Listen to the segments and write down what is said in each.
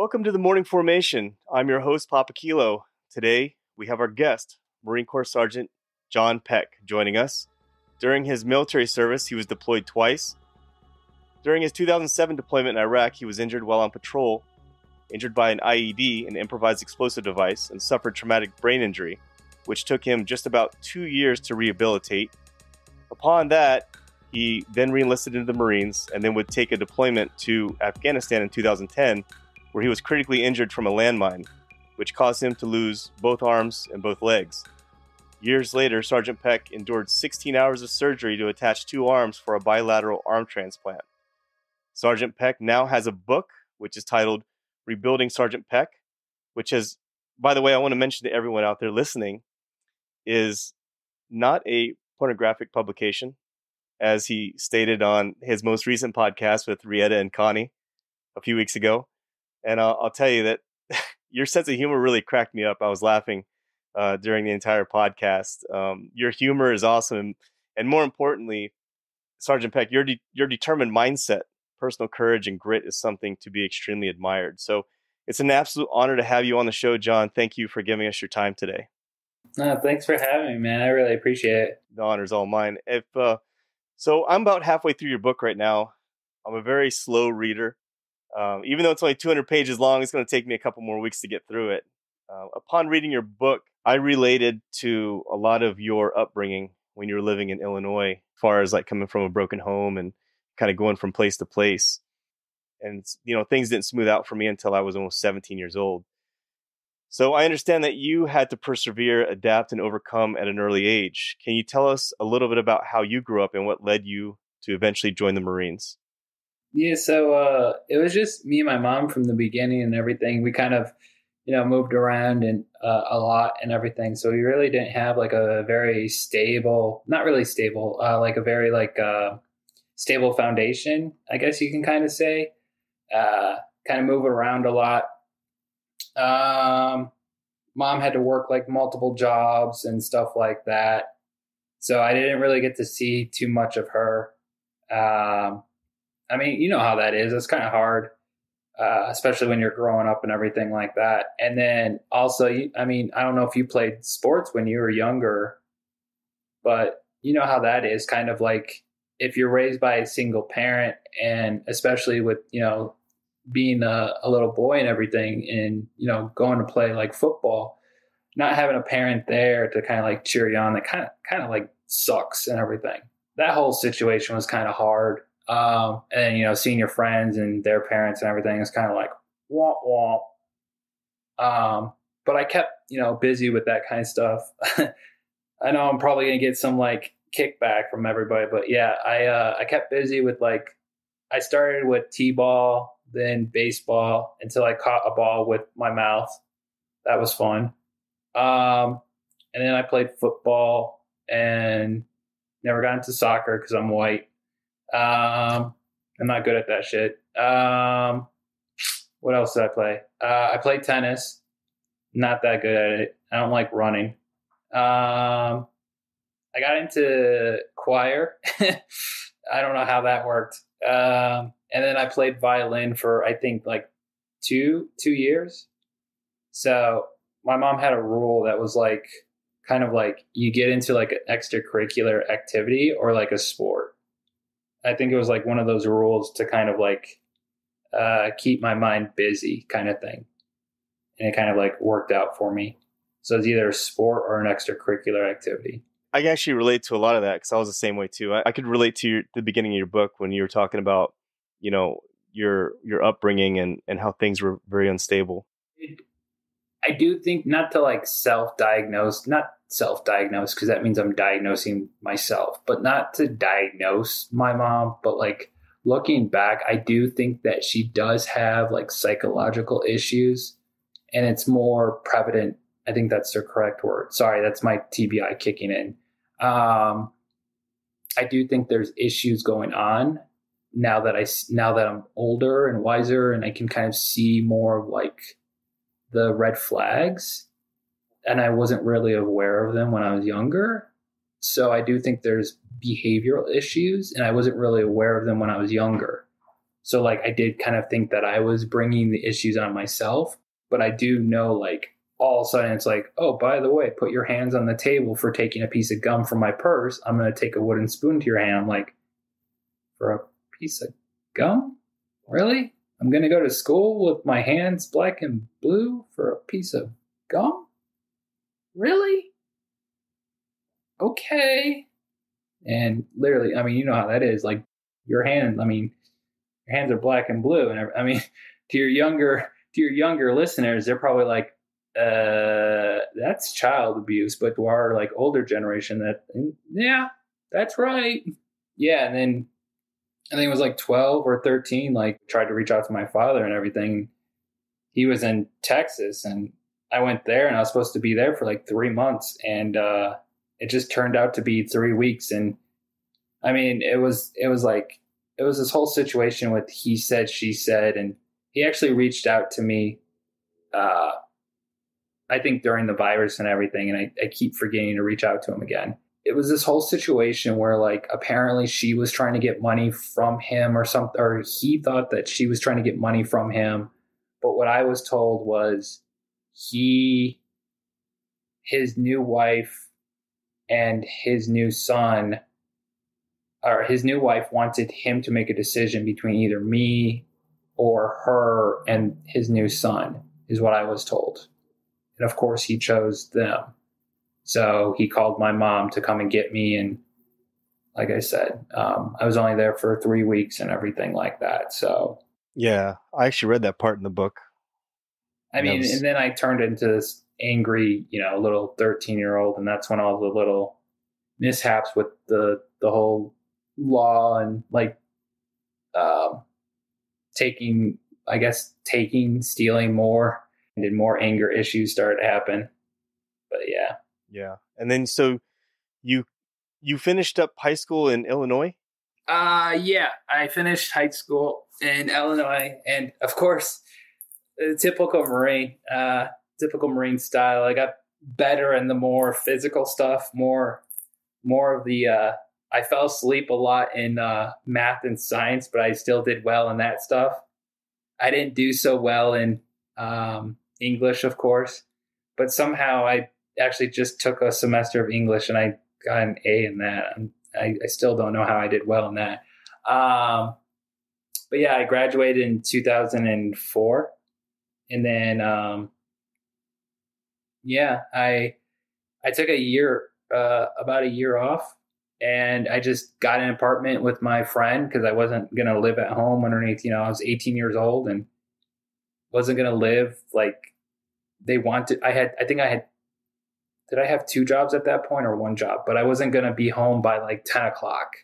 Welcome to the Morning Formation. I'm your host, Papa Kilo. Today, we have our guest, Marine Corps Sergeant John Peck, joining us. During his military service, he was deployed twice. During his 2007 deployment in Iraq, he was injured while on patrol, injured by an IED, an improvised explosive device, and suffered traumatic brain injury, which took him just about 2 years to rehabilitate. Upon that, he then re-enlisted into the Marines and then would take a deployment to Afghanistan in 2010, where he was critically injured from a landmine, which caused him to lose both arms and both legs. Years later, Sergeant Peck endured 16 hours of surgery to attach 2 arms for a bilateral arm transplant. Sergeant Peck now has a book, which is titled Rebuilding Sergeant Peck, which has, by the way, I want to mention to everyone out there listening, is not a pornographic publication, as he stated on his most recent podcast with Rietta and Connie a few weeks ago. And I'll tell you that your sense of humor really cracked me up. I was laughing during the entire podcast. Your humor is awesome. And more importantly, Sergeant Peck, your determined mindset, personal courage, and grit is something to be extremely admired. So it's an absolute honor to have you on the show, John. Thank you for giving us your time today. Thanks for having me, man. I really appreciate it. The honor's all mine. So I'm about halfway through your book right now. I'm a very slow reader. Even though it's only 200 pages long, it's going to take me a couple more weeks to get through it. Upon reading your book, I related to a lot of your upbringing when you were living in Illinois, as far as like coming from a broken home and kind of going from place to place. And, things didn't smooth out for me until I was almost 17 years old. So I understand that you had to persevere, adapt, and overcome at an early age. Can you tell us a little bit about how you grew up and what led you to eventually join the Marines? Yeah, so it was just me and my mom from the beginning and everything. We kind of, moved around and a lot and everything. So we really didn't have like a very stable, not really stable, like a very stable foundation, I guess you can kind of say. Kind of moving around a lot. Mom had to work like multiple jobs and stuff like that. So I didn't really get to see too much of her. I mean, you know how that is. It's kind of hard, especially when you're growing up and everything like that. And then also, I don't know if you played sports when you were younger, but you know how that is. Kind of like if you're raised by a single parent, and especially with, being a little boy and everything, and, going to play like football, not having a parent there to kind of like cheer you on, that kind of like sucks and everything. That whole situation was kind of hard. And then, seeing your friends and their parents and everything is kind of like, womp womp. But I kept, busy with that kind of stuff. I know I'm probably going to get some like kickback from everybody, but yeah, I kept busy with I started with t-ball, then baseball, until I caught a ball with my mouth. That was fun. And then I played football and never got into soccer because I'm white. I'm not good at that shit. What else did I play? I played tennis. Not that good at it. I don't like running. I got into choir. I don't know how that worked. And then I played violin for, I think, like two years. So my mom had a rule that was like, kind of like you get into like an extracurricular activity or like a sport. I think it was like one of those rules to kind of like keep my mind busy kind of thing. And it kind of like worked out for me. So it's either a sport or an extracurricular activity. I can actually relate to a lot of that because I was the same way too. I could relate to the beginning of your book when you were talking about, your upbringing and how things were very unstable. I do think not to like self-diagnose because that means I'm diagnosing myself, but not to diagnose my mom. But like looking back, I do think that she does have like psychological issues, and it's more prevalent. I think that's the correct word. Sorry, that's my TBI kicking in. I do think there's issues going on now that I'm older and wiser, and I can kind of see more of like the red flags, and I wasn't really aware of them when I was younger. So I do think there's behavioral issues, and I wasn't really aware of them when I was younger. So like I did kind of think that I was bringing the issues on myself, but I do know like all of a sudden it's like, oh, by the way, put your hands on the table for taking a piece of gum from my purse. I'm going to take a wooden spoon to your hand. I'm like, for a piece of gum? Really? I'm going to go to school with my hands black and blue for a piece of gum? Really? Okay. And literally, I mean, you know how that is. Like your hands, I mean, your hands are black and blue. And I mean, to your younger listeners, they're probably like, that's child abuse. But to our like older generation, yeah, that's right. Yeah. And then I think it was like 12 or 13, like tried to reach out to my father and everything. He was in Texas and I went there and I was supposed to be there for like 3 months. And, it just turned out to be 3 weeks. And I mean, it was this whole situation with he said, she said, and he actually reached out to me, I think during the virus and everything. And I keep forgetting to reach out to him again. It was this whole situation where like, apparently she was trying to get money from him or something, or he thought that she was trying to get money from him. But what I was told was his new wife and his new son, or his new wife wanted him to make a decision between either me or her and his new son, is what I was told. And of course he chose them. So he called my mom to come and get me. And like I said, I was only there for 3 weeks and everything like that. So yeah, I actually read that part in the book. I mean, and then I turned into this angry, little 13-year-old. And that's when all the little mishaps with the whole law and like stealing more, and then more anger issues started to happen. But yeah. Yeah. And then so you finished up high school in Illinois? Yeah, I finished high school in Illinois, and of course, typical Marine style. I got better in the more physical stuff, more of the. I fell asleep a lot in math and science, but I still did well in that stuff. I didn't do so well in English, of course, but somehow I actually just took a semester of English and I got an A in that. I still don't know how I did well in that. But yeah, I graduated in 2004. And then, I took about a year off, and I just got an apartment with my friend because I wasn't going to live at home underneath, I was 18 years old and wasn't going to live like they wanted. Did I have 2 jobs at that point or 1 job? But I wasn't going to be home by like 10 o'clock.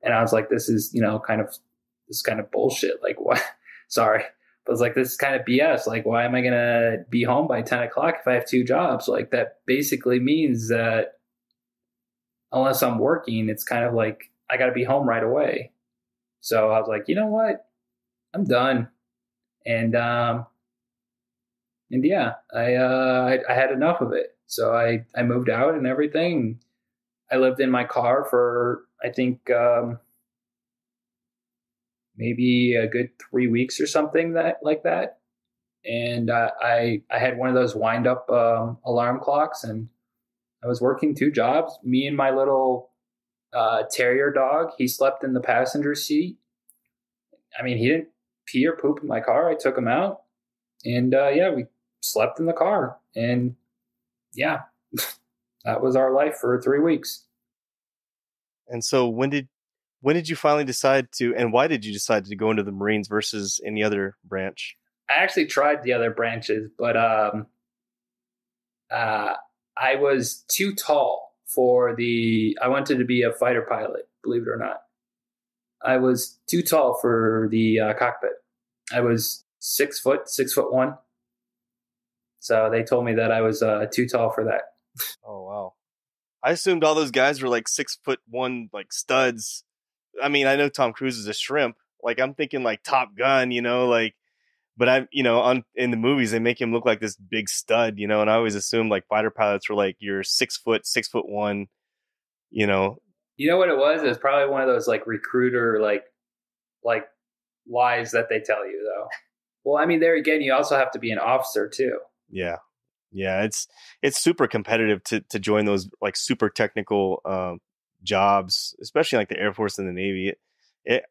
And I was like, this is, kind of bullshit. Like, what? Sorry. But I was like, this is kind of BS. Like, why am I going to be home by 10 o'clock if I have 2 jobs? Like, that basically means that unless I'm working, it's kind of like I got to be home right away. So I was like, you know what? I'm done. And yeah, I had enough of it. So I moved out and everything. I lived in my car for, I think, maybe a good 3 weeks or something like that. And I had one of those wind up alarm clocks, and I was working 2 jobs. Me and my little terrier dog, he slept in the passenger seat. I mean, he didn't pee or poop in my car. I took him out, and we slept in the car. And yeah, that was our life for 3 weeks. And so when did you finally decide to, and why did you decide to go into the Marines versus any other branch? I actually tried the other branches, but I was too tall I wanted to be a fighter pilot, believe it or not. I was too tall for the cockpit. I was 6 foot, 6'1". So they told me that I was too tall for that. Oh, wow. I assumed all those guys were like 6'1", like studs. I mean, I know Tom Cruise is a shrimp. Like, I'm thinking like Top Gun, but in the movies, they make him look like this big stud, and I always assumed like fighter pilots were like you're 6 foot, 6'1", You know what it was? It was probably one of those like recruiter, like lies that they tell you, though. Well, I mean, there again, you also have to be an officer too. Yeah. Yeah. It's super competitive to join those like super technical jobs, especially like the Air Force and the Navy. It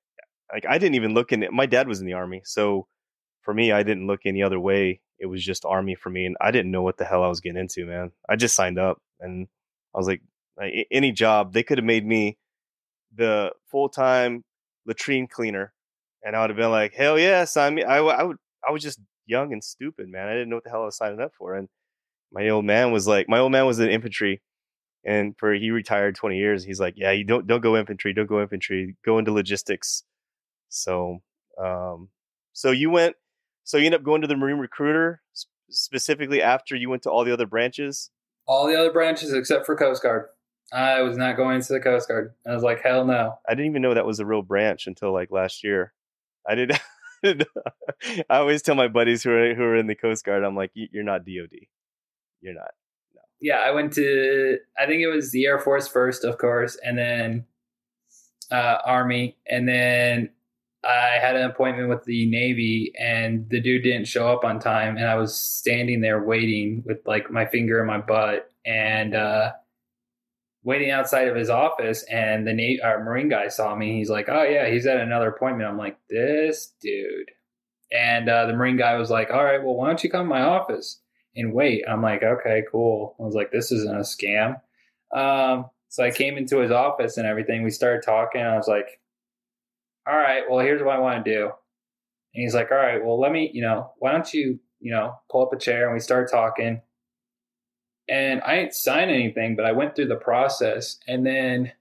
like I didn't even look in it. My dad was in the Army. So for me, I didn't look any other way. It was just Army for me. And I didn't know what the hell I was getting into, man. I just signed up and I was like any job, they could have made me the full-time latrine cleaner. And I would have been like, hell yeah, sign me. I was just young and stupid, man. I didn't know what the hell I was signing up for. And my old man was in infantry, and he retired 20 years. He's like, yeah, you don't go infantry, go into logistics. So, so you ended up going to the Marine recruiter specifically after you went to all the other branches. All the other branches except for Coast Guard. I was not going to the Coast Guard. I was like, hell no. I didn't even know that was a real branch until like last year. I did. I always tell my buddies who are in the Coast Guard, I'm like, you're not DOD. You're not. No. Yeah, I went to, I think it was the Air Force first, of course, and then Army. And then I had an appointment with the Navy, and the dude didn't show up on time. And I was standing there waiting with like my finger in my butt and waiting outside of his office. And the Marine guy saw me. He's like, oh, yeah, he's at another appointment. I'm like, this dude. And the Marine guy was like, all right, well, why don't you come to my office and wait? I'm like, okay, cool. I was like, this isn't a scam. So I came into his office and everything. We started talking. I was like, all right, well, here's what I want to do. And he's like, all right, well, let me, why don't you, pull up a chair? And we started talking. And I didn't sign anything, but I went through the process. And then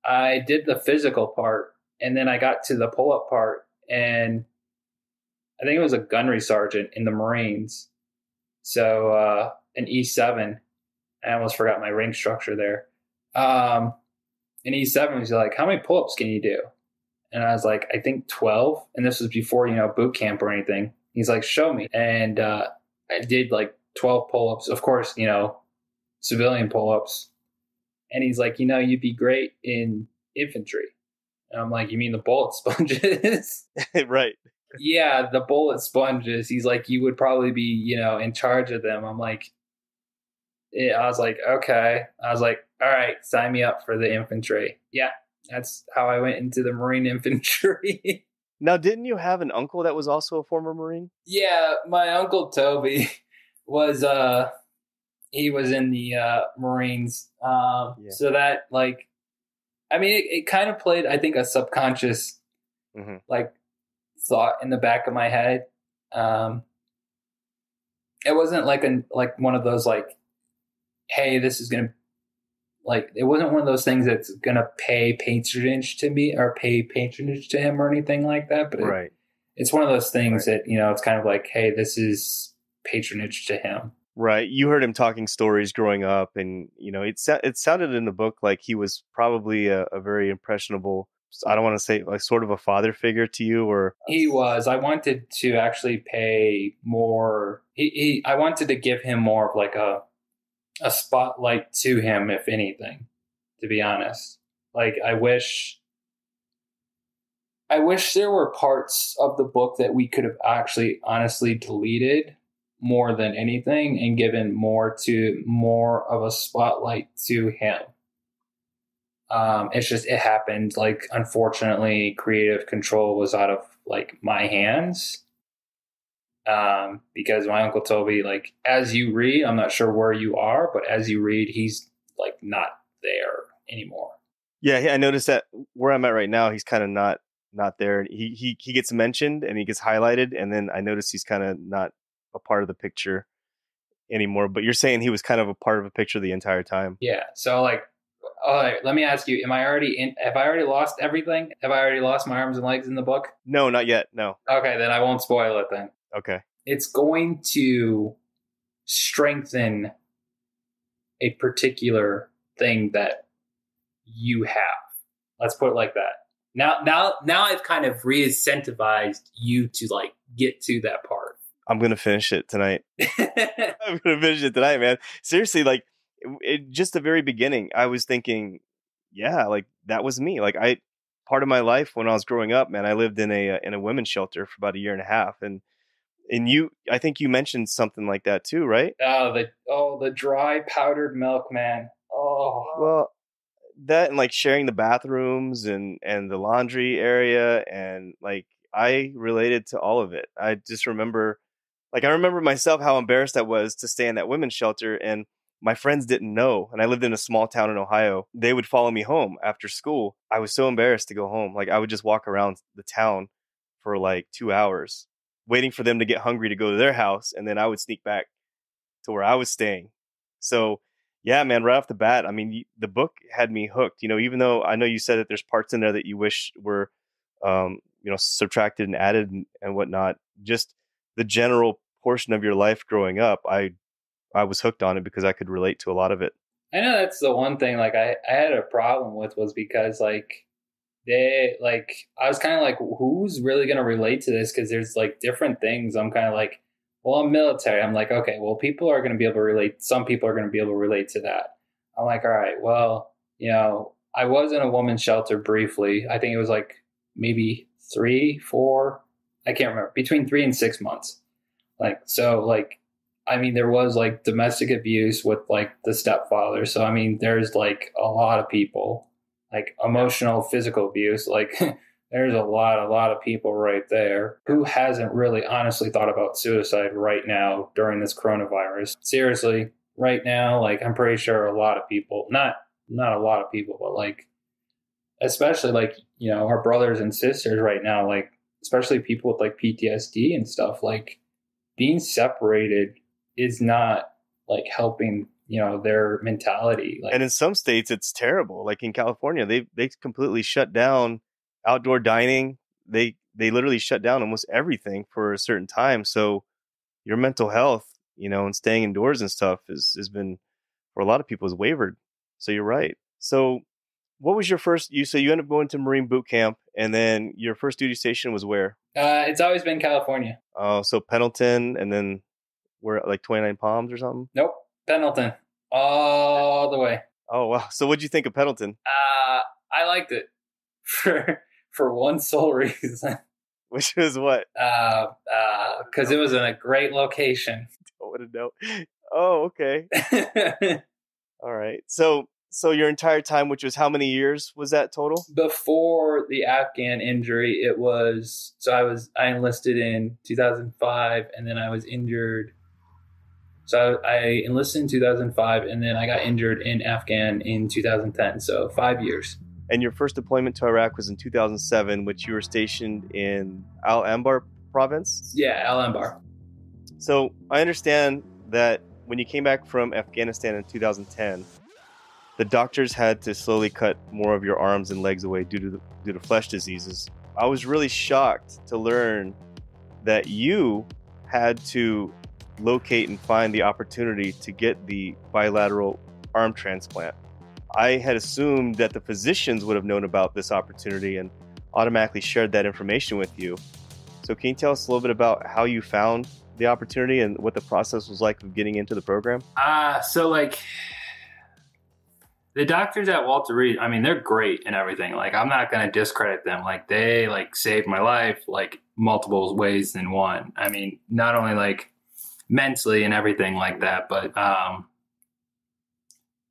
I did the physical part. And then I got to the pull-up part. And I think it was a gunnery sergeant in the Marines. So an E7. I almost forgot my rank structure there. An E7 was like, how many pull-ups can you do? And I was like, I think 12. And this was before, boot camp or anything. He's like, show me. And I did like 12 pull-ups. Of course, civilian pull-ups. And he's like, you'd be great in infantry. And I'm like, you mean the bullet sponges? Right. Yeah, the bullet sponges. He's like, you would probably be, in charge of them. I'm like, yeah. I was like, okay. I was like, all right, sign me up for the infantry. Yeah, that's how I went into the Marine infantry. Now, didn't you have an uncle that was also a former Marine? Yeah, my uncle Toby was, he was in the Marines. So that, like, I mean, it kind of played, I think, a subconscious, like, thought in the back of my head. It wasn't like one of those, like, hey, this is going to, like, it wasn't one of those things that's going to pay patronage to me or pay patronage to him or anything like that. But right. It's one of those things that, it's kind of like, hey, this is patronage to him. Right. You heard him talking stories growing up, and, it sounded in the book like he was probably a very impressionable, I don't want to say like sort of a father figure to you, or he was. I wanted to actually pay more. I wanted to give him more of like a spotlight to him, if anything, to be honest. Like, I wish there were parts of the book that we could have actually honestly deleted more than anything and given more of a spotlight to him. It's just, it happened. Like, unfortunately, creative control was out of like my hands. Because my Uncle Toby, like, as you read, I'm not sure where you are, but as you read, he's like not there anymore. Yeah, I noticed that where I'm at right now, he's kind of not there. He gets mentioned and he gets highlighted, and then I noticed he's kind of not a part of the picture anymore. But you're saying he was kind of a part of a picture the entire time. Yeah. So, like, all right, let me ask you: have I already lost everything? Have I already lost my arms and legs in the book? No, not yet. No. Okay, then I won't spoil it then. Okay. It's going to strengthen a particular thing that you have. Let's put it like that. Now I've kind of re-incentivized you to like get to that part. I'm going to finish it tonight. I'm going to finish it tonight, man. Seriously, like, just the very beginning, I was thinking, yeah, like, that was me. Like, part of my life when I was growing up, man. I lived in a women's shelter for about a year and a half, and I think you mentioned something like that too, right? The dry powdered milk, man. Oh, well, that and like sharing the bathrooms and the laundry area, and like I related to all of it. I just remember, like I remember myself how embarrassed I was to stay in that women's shelter, and my friends didn't know. And I lived in a small town in Ohio. They would follow me home after school. I was so embarrassed to go home. Like I would just walk around the town for like 2 hours, waiting for them to get hungry to go to their house, and then I would sneak back to where I was staying. So yeah, man, right off the bat, I mean, the book had me hooked. Even though I know you said that there's parts in there that you wish were, subtracted and added and whatnot. Just the general portion of your life growing up, I was hooked on it because I could relate to a lot of it. I know that's the one thing like I had a problem with, was because like I was kind of like, who's really going to relate to this? Because there's like different things. I'm kind of like, well, I'm military. I'm like, okay, well, people are going to be able to relate. Some people are going to be able to relate to that. I'm like, all right, well, I was in a woman's shelter briefly. I think it was like maybe 3, 4, I can't remember, between 3 and 6 months. Like, so like, I mean, there was like domestic abuse with like the stepfather. So, I mean, there's like a lot of people, like emotional, physical abuse. Like there's a lot of people right there. Who hasn't really honestly thought about suicide right now during this coronavirus? Seriously, right now, like I'm pretty sure a lot of people, not a lot of people, but like, especially like, our brothers and sisters right now, like, especially people with like PTSD and stuff, like being separated is not like helping, their mentality. Like, and in some states it's terrible. Like in California, they completely shut down outdoor dining. They literally shut down almost everything for a certain time. So your mental health, and staying indoors and stuff has been, for a lot of people, has wavered. So you're right. So what was your first, you ended up going to Marine boot camp, and then your first duty station was where? It's always been California. Oh, so Pendleton, and then we're at like 29 Palms or something? Nope. Pendleton. All the way. Oh, wow. So what'd you think of Pendleton? I liked it for one sole reason. Which was what? Because it was in a great location. I want to know. Oh, okay. All right. So your entire time, which was how many years was that total? Before the Afghan injury, it was, so I enlisted in 2005, and then I was injured. So I enlisted in 2005, and then I got injured in Afghan in 2010. So 5 years. And your first deployment to Iraq was in 2007, which you were stationed in Al Anbar province? Yeah, Al Anbar. So I understand that when you came back from Afghanistan in 2010, the doctors had to slowly cut more of your arms and legs away due to flesh diseases. I was really shocked to learn that you had to locate and find the opportunity to get the bilateral arm transplant. I had assumed that the physicians would have known about this opportunity and automatically shared that information with you. So can you tell us a little bit about how you found the opportunity and what the process was like of getting into the program? So like the doctors at Walter Reed, I mean, they're great and everything. Like, I'm not going to discredit them. Like, they like saved my life, like multiple ways than one. I mean, not only like mentally and everything like that, but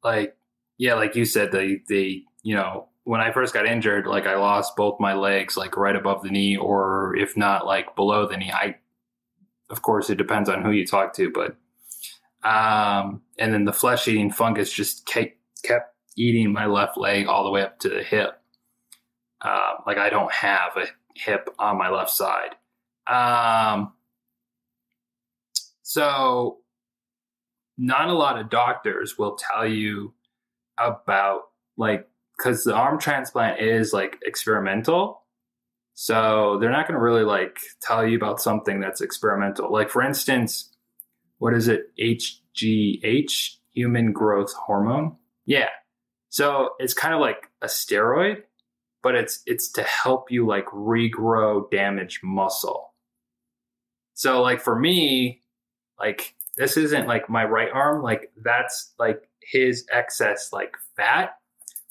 like, yeah, like you said, they when I first got injured, like I lost both my legs, like right above the knee, or if not, like below the knee. Of course, it depends on who you talk to, but and then the flesh-eating fungus just kept eating my left leg all the way up to the hip. Like I don't have a hip on my left side. So not a lot of doctors will tell you about, like, because the arm transplant is like experimental. So they're not going to really like tell you about something that's experimental. Like, for instance, what is it? HGH, human growth hormone. Yeah. So it's kind of like a steroid, but it's to help you like regrow damaged muscle. So like for me, like this isn't like my right arm, like that's like his excess like fat.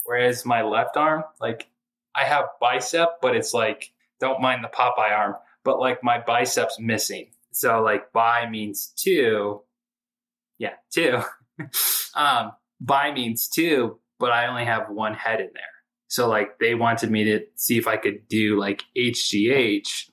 Whereas my left arm, like I have bicep, but it's like, don't mind the Popeye arm, but like my bicep's missing. So like bi means two. Yeah, two. Bi means two, but I only have one head in there. So like they wanted me to see if I could do like HGH,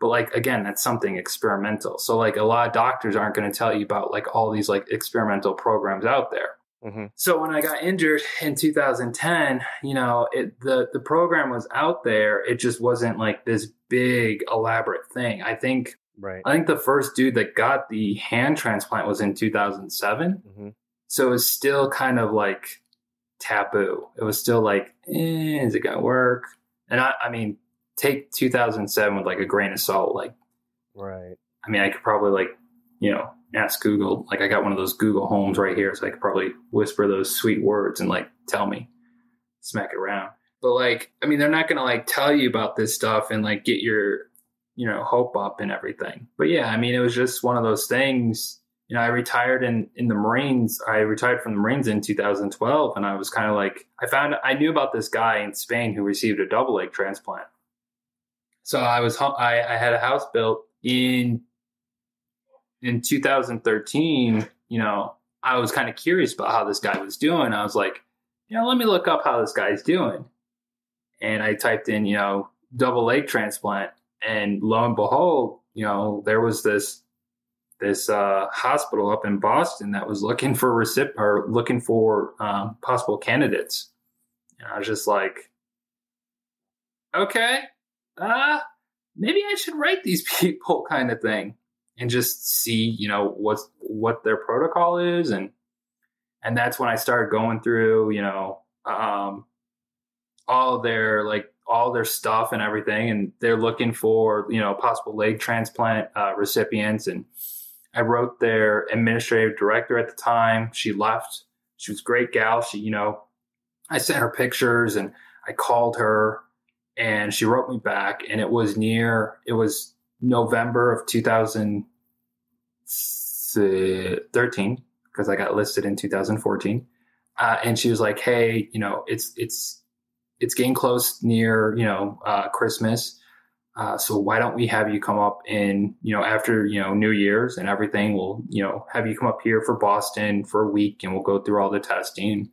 but like, again, that's something experimental. So like a lot of doctors aren't going to tell you about like all these like experimental programs out there. Mm-hmm. So when I got injured in 2010, the program was out there. It just wasn't like this big elaborate thing. I think the first dude that got the hand transplant was in 2007. Mm-hmm. So it was still kind of like taboo. It was still like, is it going to work? And I mean, take 2007 with like a grain of salt. Like, right. I mean, I could probably like, ask Google. Like I got one of those Google Homes right here. So I could probably whisper those sweet words and like tell me, smack it around. But like, I mean, they're not going to like tell you about this stuff and like get your, hope up and everything. But yeah, I mean, it was just one of those things. I retired in the Marines. I retired from the Marines in 2012. And I was kind of like, I knew about this guy in Spain who received a double leg transplant. So I had a house built in 2013. I was kind of curious about how this guy was doing. I was like, let me look up how this guy's doing. And I typed in, double leg transplant. And lo and behold, there was this hospital up in Boston that was looking for possible candidates. And I was just like, okay, maybe I should write these people, kind of thing, and just see, what their protocol is. And that's when I started going through, all their stuff and everything. And they're looking for, possible leg transplant recipients. And I wrote their administrative director at the time. She left. She was a great gal. She, I sent her pictures and I called her and she wrote me back. And it was November of 2013 because I got listed in 2014. And she was like, hey, it's getting close near, Christmas. So why don't we have you come up in, after, New Year's and everything, we'll, have you come up here for Boston for a week and we'll go through all the testing.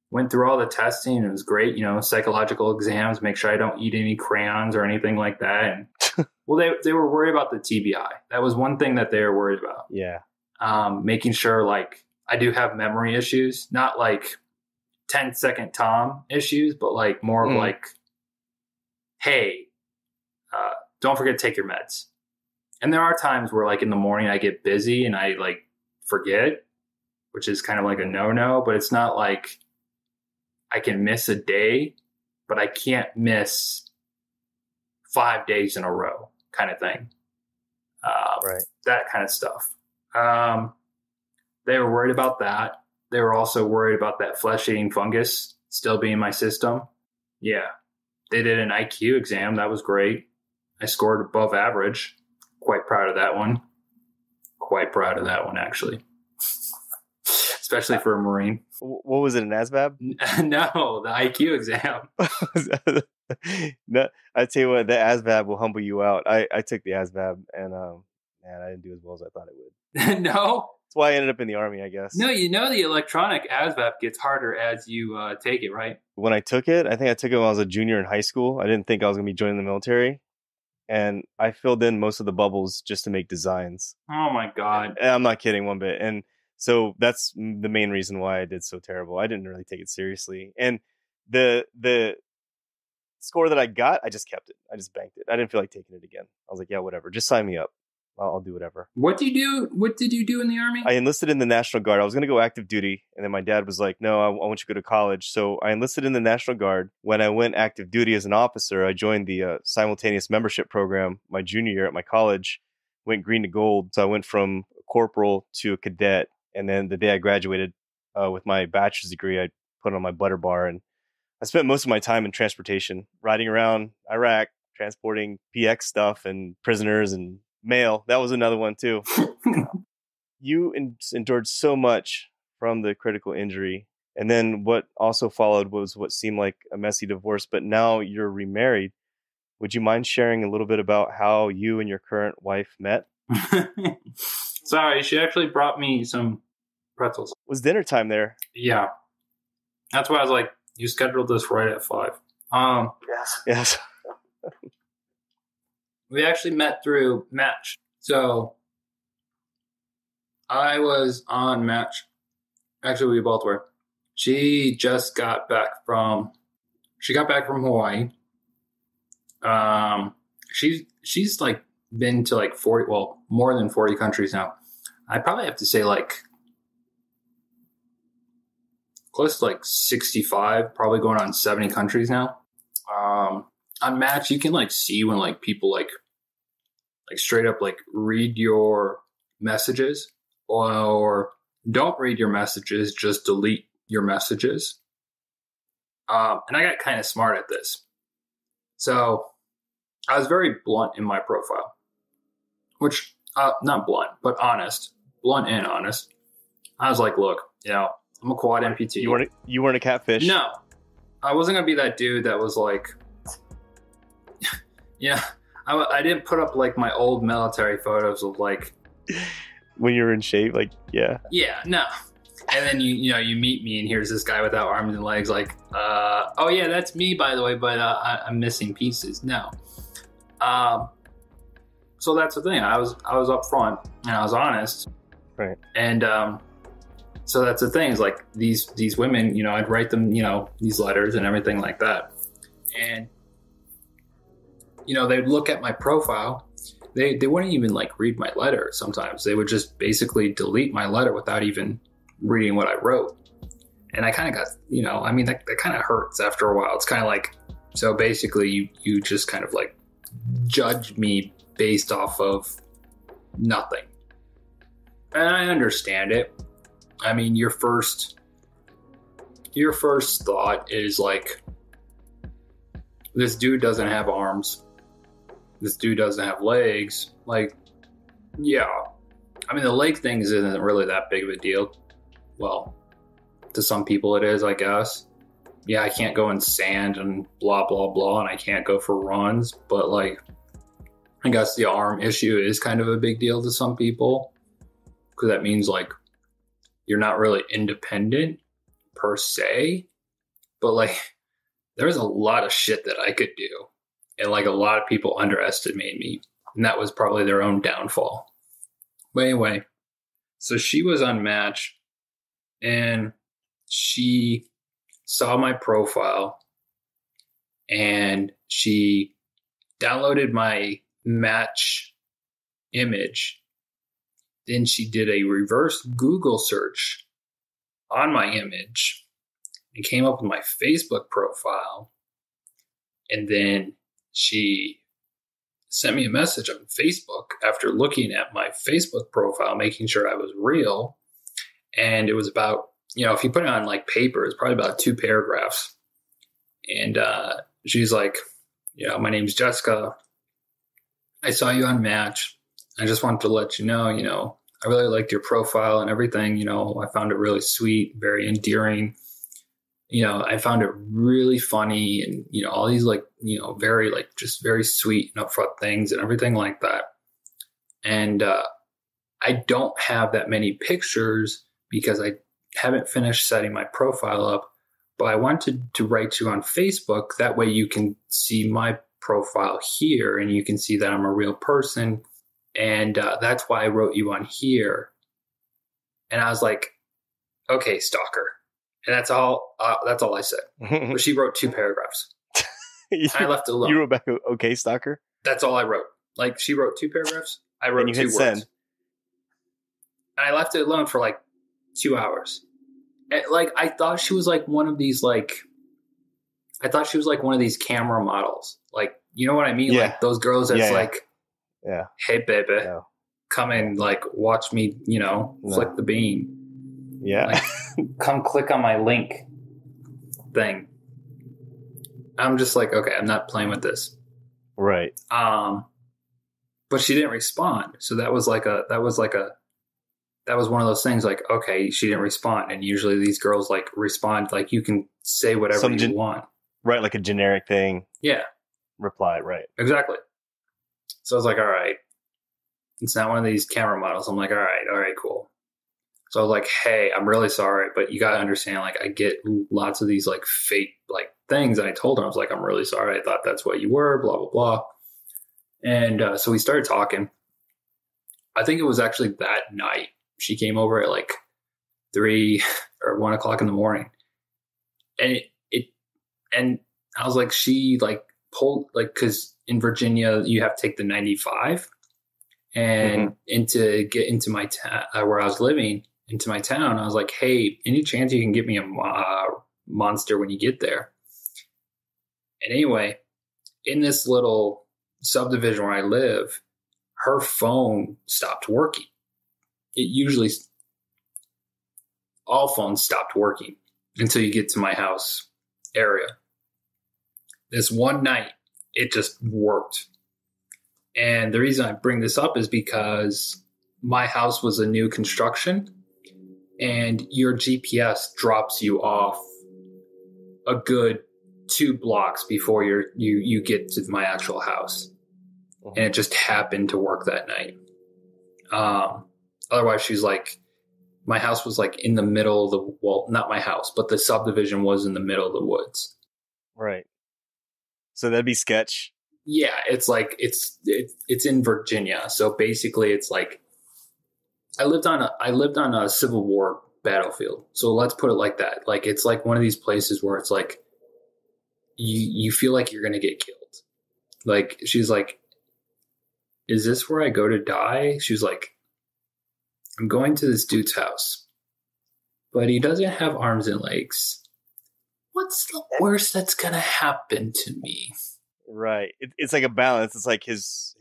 Went through all the testing. It was great, psychological exams, make sure I don't eat any crayons or anything like that. And well, they were worried about the TBI. That was one thing that they were worried about. Yeah. Making sure like I do have memory issues, not like 10-second Tom issues, but like more of like, hey, don't forget to take your meds. And there are times where like in the morning I get busy and I like forget, which is kind of like a no-no, but it's not like I can miss a day, but I can't miss 5 days in a row kind of thing. Right. That kind of stuff. They were worried about that. They were also worried about that flesh-eating fungus still being in my system. Yeah. They did an IQ exam. That was great. I scored above average. Quite proud of that one. Quite proud of that one, actually. Especially for a Marine. What was it, an ASVAB? No, the IQ exam. No, I tell you what, the ASVAB will humble you out. I took the ASVAB and man, I didn't do as well as I thought it would. No? That's why I ended up in the Army, I guess. No, the electronic ASVAB gets harder as you take it, right? When I took it, I think I took it when I was a junior in high school. I didn't think I was going to be joining the military. And I filled in most of the bubbles just to make designs. Oh, my God. And I'm not kidding one bit. And so that's the main reason why I did so terrible. I didn't really take it seriously. And the score that I got, I just kept it. I just banked it. I didn't feel like taking it again. I was like, yeah, whatever. Just sign me up. I'll do whatever. What did you do in the Army? I enlisted in the National Guard. I was going to go active duty. And then my dad was like, no, I want you to go to college. So I enlisted in the National Guard. When I went active duty as an officer, I joined the simultaneous membership program my junior year at my college, went green to gold. So I went from a corporal to a cadet. And then the day I graduated with my bachelor's degree, I put on my butter bar. And I spent most of my time in transportation, riding around Iraq, transporting PX stuff and prisoners and mail. That was another one too. You endured so much from the critical injury. And then what also followed was what seemed like a messy divorce, but now you're remarried. Would you mind sharing a little bit about how you and your current wife met? Sorry, she actually brought me some pretzels. It was dinner time there. Yeah. That's why I was like, you scheduled this right at 5. Yes. We actually met through Match. So I was on Match. Actually, we both were. She just got back from Hawaii. She's like been to like 40, well, more than 40 countries now. I probably have to say like close to like 65, probably going on 70 countries now. On Match, you can like see when like people like straight up like read your messages or don't read your messages, just delete your messages. And I got kind of smart at this. So I was very blunt in my profile, which not blunt, but honest, blunt and honest. I was like, look, I'm a quad amputee. You weren't a catfish? No, I wasn't going to be that dude that was like, I didn't put up like my old military photos of like. When you were in shape, like, yeah. Yeah, no. And then you meet me and here's this guy without arms and legs like, oh yeah, that's me by the way, but I'm missing pieces. No. So that's the thing. I was up front and I was honest. Right. And so that's the thing is like these women, I'd write them, these letters and everything like that. And they'd look at my profile. They wouldn't even like read my letter sometimes. They would just basically delete my letter without even reading what I wrote. And I kind of got, that kind of hurts after a while. It's kind of like, so basically you just kind of like judged me based off of nothing. And I understand it. I mean, your first thought is like, this dude doesn't have arms. This dude doesn't have legs. Like, yeah. I mean, the leg thing isn't really that big of a deal. Well, to some people it is, I guess. Yeah, I can't go in sand and blah, blah, blah, and I can't go for runs. But, like, I guess the arm issue is kind of a big deal to some people. Because that means, like, you're not really independent per se. But, like, there's a lot of shit that I could do. And like a lot of people underestimate me. And that was probably their own downfall. But anyway, so she was on Match and she saw my profile and she downloaded my Match image. Then she did a reverse Google search on my image and came up with my Facebook profile. And then she sent me a message on Facebook after looking at my Facebook profile, making sure I was real. And it was about, if you put it on like paper, it's probably about 2 paragraphs. And she's like, my name's Jessica. I saw you on Match. I just wanted to let you know, I really liked your profile and everything. I found it really sweet, very endearing. I found it really funny and, all these like, very like just very sweet and upfront things and everything like that. And I don't have that many pictures because I haven't finished setting my profile up, but I wanted to write you on Facebook. That way you can see my profile here and you can see that I'm a real person. And that's why I wrote you on here. And I was like, okay, stalker. And that's all I said. But she wrote 2 paragraphs. I left it alone. You wrote back, okay, stalker? That's all I wrote. Like, she wrote 2 paragraphs. I wrote 2 words. Send. And I left it alone for like 2 hours. And, like, I thought she was like one of these, like, camera models. Like, you know what I mean? Yeah. Like those girls that's like, hey, baby, come and like watch me, flick the bean. Yeah. Like, come click on my link thing. I'm just like, okay, I'm not playing with this. Right. But she didn't respond. So that was like a that was one of those things like, okay, she didn't respond. And usually these girls like respond, like you can say whatever you want. Right. Like a generic thing. Yeah. Reply. Right. Exactly. So I was like, all right, it's not one of these camera models. I'm like, all right, cool. So I was like, hey, I'm really sorry, but you got to understand, like, I get lots of these like fake like things. And I told her, I was like, I'm really sorry. I thought that's what you were, blah, blah, blah. And so we started talking. I think it was actually that night. She came over at like 3 or 1 o'clock in the morning. And I was like, she like pulled, like, cause in Virginia, you have to take the 95 and to get into my town where I was living, into my town. I was like, hey, any chance you can get me a monster when you get there? And anyway, in this little subdivision where I live, her phone stopped working. It usually, all phones stopped working until you get to my house area. This one night, it just worked. And the reason I bring this up is because my house was a new construction, and your GPS drops you off a good 2 blocks before you get to my actual house. And it just happened to work that night. Otherwise, she's like, my house was like in the middle of the, well, not my house, but the subdivision was in the middle of the woods. Right. So that'd be sketch. Yeah, it's like it's in Virginia. So basically, it's like I lived on a Civil War battlefield. So let's put it like that. Like it's like one of these places where it's like you feel like you're gonna get killed. Like she's like, is this where I go to die? She's like, I'm going to this dude's house, but he doesn't have arms and legs. What's the worst that's gonna happen to me? Right. It's like a balance. It's like his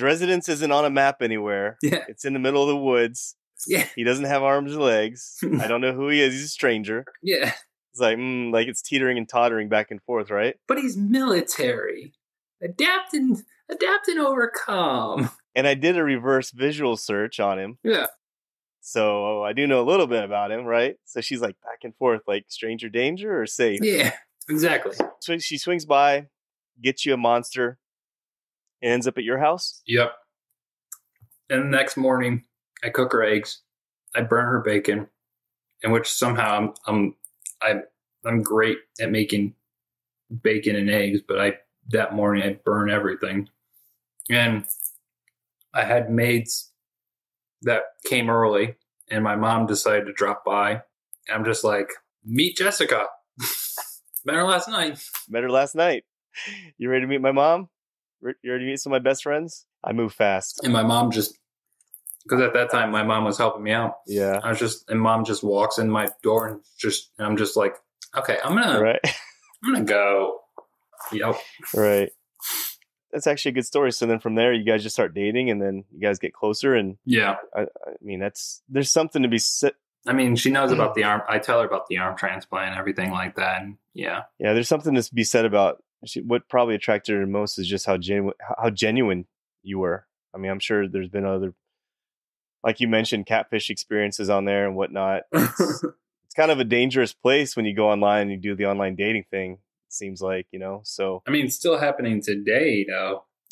residence isn't on a map anywhere. Yeah. It's in the middle of the woods. Yeah. He doesn't have arms or legs. I don't know who he is. He's a stranger. Yeah. It's like it's teetering and tottering back and forth, right? But he's military. Adapt and overcome. And I did a reverse visual search on him. Yeah. So I do know a little bit about him, right? So she's like back and forth, like stranger danger or safe. Yeah, exactly. So she swings by, gets you a monster, and ends up at your house? Yep. And the next morning, I cook her eggs. I burn her bacon, in which somehow I'm great at making bacon and eggs, but that morning I burn everything. And I had maids that came early, and my mom decided to drop by. And I'm just like, meet Jessica. Met her last night. You ready to meet my mom? You ready to meet some of my best friends? I move fast. And my mom just, because at that time my mom was helping me out. Yeah. And mom just walks in my door and I'm just like, okay, I'm gonna go. Yep. Right. That's actually a good story. So then from there, you guys just start dating, and then you guys get closer. And yeah, I mean, there's something to be said. I mean, she knows about the arm. I tell her about the arm transplant and everything like that. And yeah, there's something to be said about what probably attracted her most is just how genuine you were. I mean, I'm sure there's been other, like you mentioned, catfish experiences on there and whatnot. It's kind of a dangerous place when you go online and you do the online dating thing. Seems like, so I mean, it's still happening today,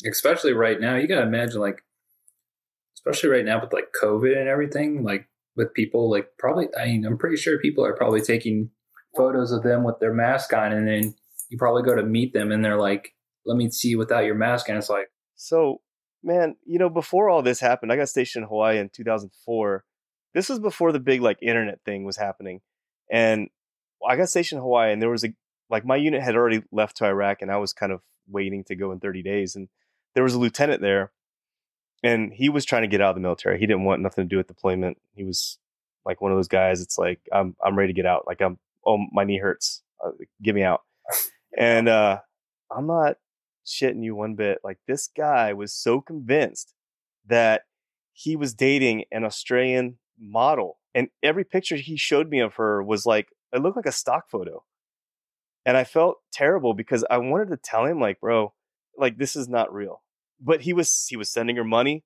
especially right now. You gotta imagine, like, especially right now with like COVID and everything, like with people, like probably, I mean, I'm pretty sure people are probably taking photos of them with their mask on, and then you probably go to meet them and they're like, let me see you without your mask. And it's like, so man, before all this happened, I got stationed in Hawaii in 2004. This was before the big like internet thing was happening. And I got stationed in Hawaii, and there was my unit had already left to Iraq, and I was kind of waiting to go in 30 days. And there was a lieutenant there, and he was trying to get out of the military. He didn't want nothing to do with deployment. He was like one of those guys. It's like, I'm ready to get out. Like my knee hurts. Get me out. And I'm not shitting you one bit. Like, this guy was so convinced that he was dating an Australian model, and every picture he showed me of her was like, it looked like a stock photo. And I felt terrible because I wanted to tell him, like, bro, like, this is not real. But he was sending her money,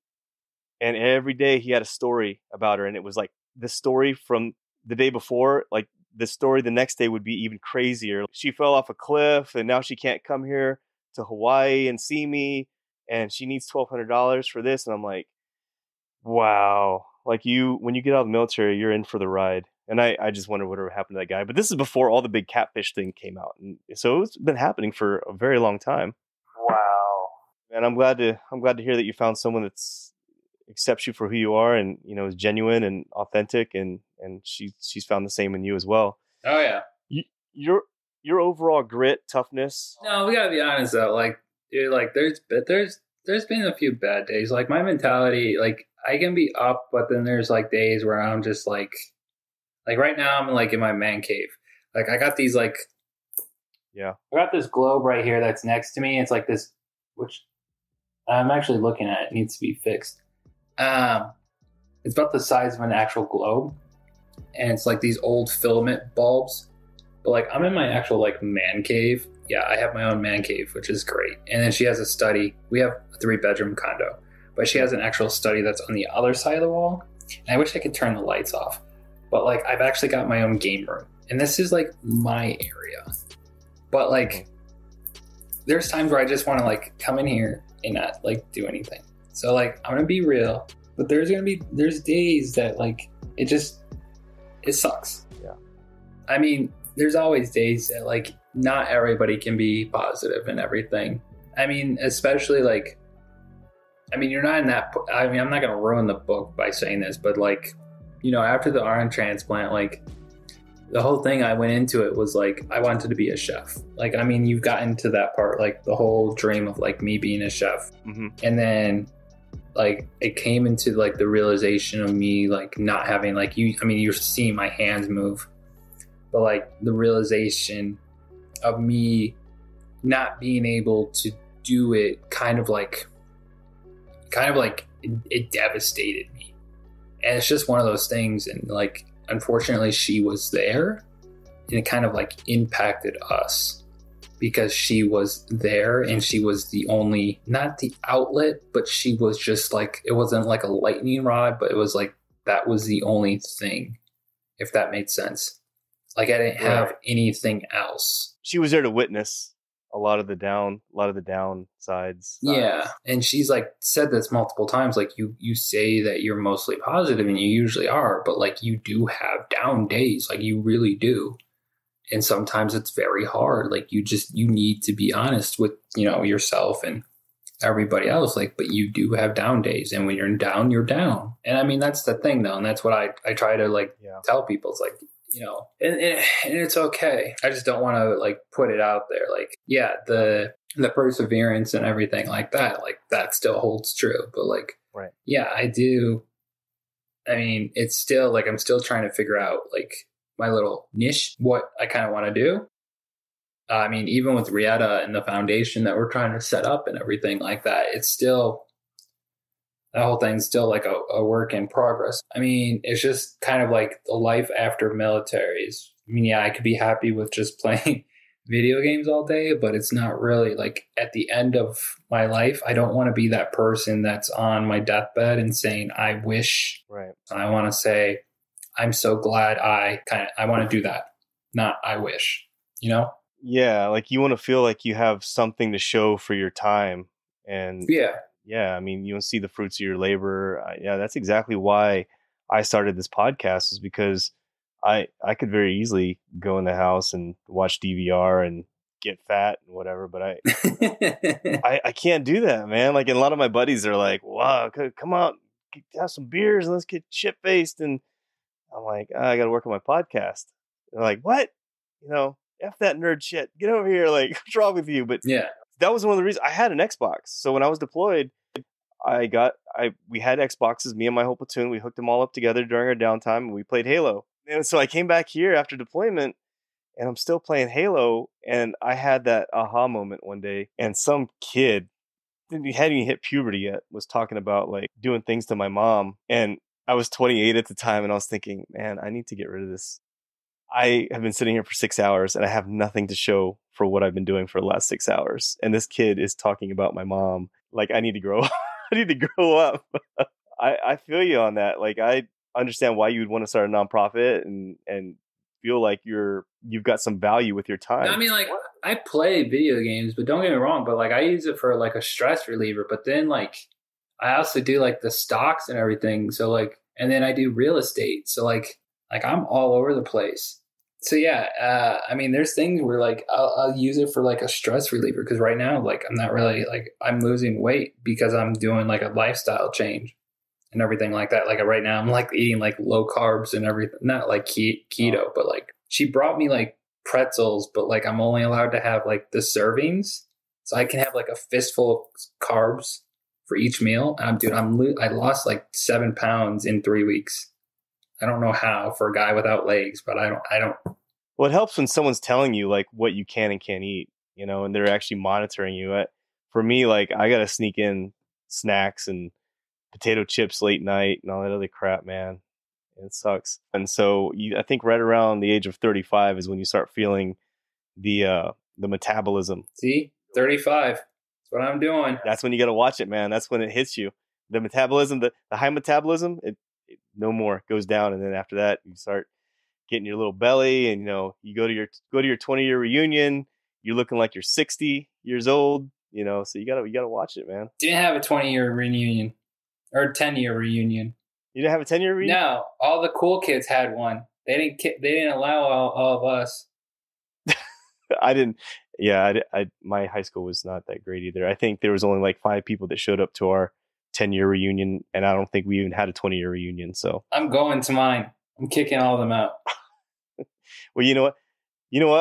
And every day he had a story about her. And it was like the story from the day before, like the story the next day would be even crazier. She fell off a cliff and now she can't come here to Hawaii and see me. And she needs $1,200 for this. And I'm like, wow. Like when you get out of the military, you're in for the ride. And I just wonder whatever happened to that guy. But this is before all the big catfish thing came out. And so it's been happening for a very long time. Wow. And I'm glad to hear that you found someone that's accepts you for who you are and, you know, is genuine and authentic, and she's found the same in you as well. Oh yeah. Your overall grit, toughness. No, we gotta be honest though. Like, dude, like there's been a few bad days. Like my mentality, like I can be up, but then there's like days where I'm just like right now I'm like in my man cave. Like I got these like, yeah, I got this globe right here that's next to me. It's like this, which I'm actually looking at. It needs to be fixed. It's about the size of an actual globe, and it's like these old filament bulbs. But like I'm in my actual like man cave. Yeah, I have my own man cave, which is great. And then she has a study. We have a 3-bedroom condo, but she has an actual study that's on the other side of the wall. And I wish I could turn the lights off, but like I've actually got my own game room, and this is like my area. But like there's times where I just want to like come in here and not like do anything. So like I'm gonna be real, but there's days that like it sucks. Yeah. I mean, there's always days that like not everybody can be positive and everything. I mean, especially like, I mean, you're not in that. I mean, I'm not gonna ruin the book by saying this, but like, you know, after the RN transplant, like the whole thing I went into it was like I wanted to be a chef. Like, I mean, you've gotten to that part, like the whole dream of like me being a chef, and then like it came into like the realization of me like not having like you. I mean, you're seeing my hands move, but like the realization of me not being able to do it kind of like it devastated me. And it's just one of those things. And like, unfortunately she was there, and it kind of like impacted us because she was there and she was the only, not the outlet, but she was just like, it wasn't like a lightning rod, but it was like, that was the only thing, if that made sense. Like I didn't have anything else. She was there to witness a lot of the downsides. Yeah. And she's like said this multiple times, like you say that you're mostly positive, and you usually are, but like you do have down days, like you really do. And sometimes it's very hard. Like you need to be honest with, you know, yourself and everybody else. Like, but you do have down days, and when you're down, you're down. And I mean, that's the thing though. And that's what I try to like tell people. It's like, you know, and it's okay. I just don't want to like put it out there. Like, yeah, the perseverance and everything like that, like that still holds true. But like, right. Yeah, I do. I mean, it's still like, I'm still trying to figure out like my little niche, what I kind of want to do. I mean, even with Rieta and the foundation that we're trying to set up and everything like that, it's still, that whole thing's still like a work in progress. I mean, it's just kind of like the life after military is, I mean, yeah, I could be happy with just playing video games all day, but it's not really like at the end of my life, I don't want to be that person that's on my deathbed and saying, I wish. Right. I want to say, I'm so glad I want to do that. Not I wish, you know? Yeah. Like you want to feel like you have something to show for your time. And yeah, I mean, you want to see the fruits of your labor. Yeah, that's exactly why I started this podcast, is because I could very easily go in the house and watch DVR and get fat and whatever, but I can't do that, man. Like, and a lot of my buddies are like, wow, come out, have some beers and let's get shit-faced. And I'm like, I got to work on my podcast. They're like, what? You know, F that nerd shit. Get over here. Like, what's wrong with you? But yeah, that was one of the reasons I had an Xbox. So when I was deployed, we had Xboxes, me and my whole platoon. We hooked them all up together during our downtime, and we played Halo. And so I came back here after deployment, and I'm still playing Halo. And I had that aha moment one day, and some kid, he hadn't even hit puberty yet, was talking about like doing things to my mom. And I was 28 at the time, and I was thinking, man, I need to get rid of this. I have been sitting here for 6 hours, and I have nothing to show for what I've been doing for the last 6 hours. And this kid is talking about my mom. Like, I need to grow up. I need to grow up. I feel you on that. Like, I understand why you would want to start a nonprofit and feel like you've got some value with your No, I time. mean, like, I play video games, but don't get me wrong, but like I use it for like a stress reliever. But then like I also do like the stocks and everything. So like, and then I do real estate. So like I'm all over the place. So yeah, I mean, there's things where like I'll use it for like a stress reliever because right now like I'm not really like I'm losing weight because I'm doing like a lifestyle change and everything like that. Like right now I'm like eating like low carbs and everything, not like keto, but like she brought me like pretzels, but like I'm only allowed to have like the servings, so I can have like a fistful of carbs for each meal. Dude, I lost like 7 pounds in 3 weeks. I don't know how for a guy without legs, but I don't. Well, it helps when someone's telling you like what you can and can't eat, and they're actually monitoring you. For me, like I gotta sneak in snacks and potato chips late night and all that other crap, man. It sucks. And so I think right around the age of 35 is when you start feeling the metabolism. See, 35. That's what I'm doing. That's when you got to watch it, man. That's when it hits you. The metabolism, the high metabolism, it no more goes down, and then after that, you start getting your little belly, and you go to your 20-year reunion. You're looking like you're 60 years old. So you gotta watch it, man. Didn't have a 20-year reunion or 10-year reunion. You didn't have a 10-year reunion? No, all the cool kids had one. They didn't allow all of us. I didn't. Yeah, my high school was not that great either. I think there was only like 5 people that showed up to our 10-year reunion, and I don't think we even had a 20-year reunion. So I'm going to mine. I'm kicking all of them out. Well, you know what?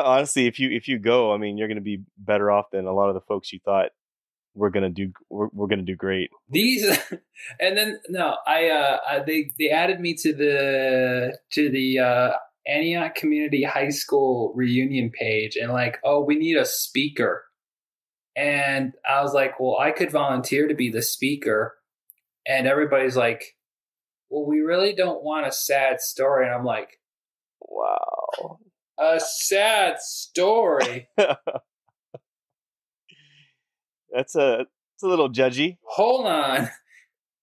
Honestly, if you go, I mean, you're going to be better off than a lot of the folks you thought we're gonna do great. These, and then no, they added me to the Antioch Community High School reunion page, and like, oh, we need a speaker, and I was like, well, I could volunteer to be the speaker, and everybody's like, well, we really don't want a sad story, and I'm like, wow, a sad story. That's a little judgy. Hold on.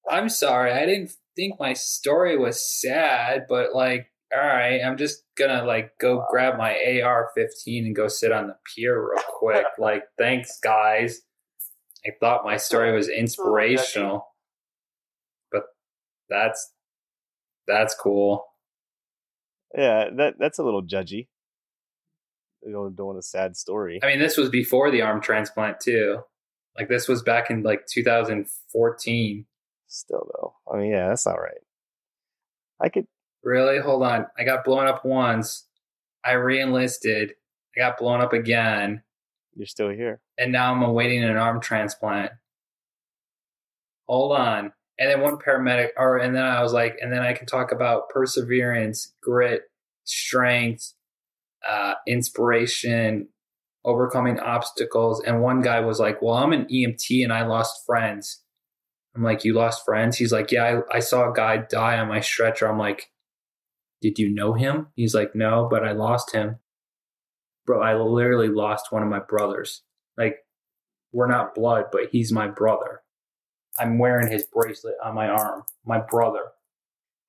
I'm sorry. I didn't think my story was sad, but like, all right, I'm just gonna like go grab my AR-15 and go sit on the pier real quick. Like, thanks, guys. I thought my story was inspirational, but that's cool. Yeah, that's a little judgy. You don't want a sad story. I mean, this was before the arm transplant too. Like, this was back in like 2014. Still though, I mean, yeah, that's not right. I could really hold on. I got blown up once. I re-enlisted. I got blown up again. You're still here, and now I'm awaiting an arm transplant. Hold on. And then one paramedic, and then I was like, and then I can talk about perseverance, grit, strength, inspiration, overcoming obstacles. And one guy was like, well, I'm an EMT and I lost friends. I'm like, you lost friends? He's like, yeah, I saw a guy die on my stretcher. I'm like, did you know him? He's like, no, but I lost him. Bro, I literally lost one of my brothers. Like, we're not blood, but he's my brother. I'm wearing his bracelet on my arm. My brother.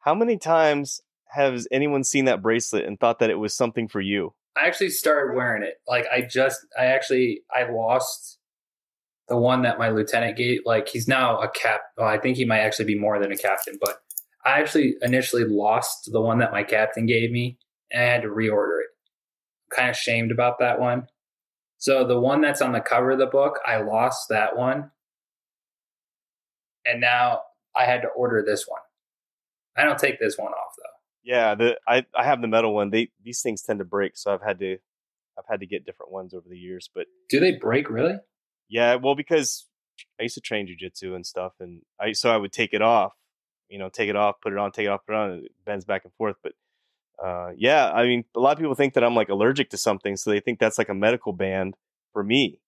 How many times has anyone seen that bracelet and thought that it was something for you? I actually started wearing it. Like, I lost the one that my lieutenant gave. Like, he's now a cap. Well, I think he might actually be more than a captain, but I actually initially lost the one that my captain gave me, and I had to reorder it. I'm kind of shamed about that one. So the one that's on the cover of the book, I lost that one. And now I had to order this one. I don't take this one off though. Yeah, I have the metal one. These things tend to break, so I've had to get different ones over the years. But do they break really? Yeah, well, because I used to train jiu-jitsu and stuff, and I would take it off, take it off, put it on, take it off, put it on, and it bends back and forth. But yeah, I mean, a lot of people think that I'm like allergic to something, so they think that's like a medical band for me,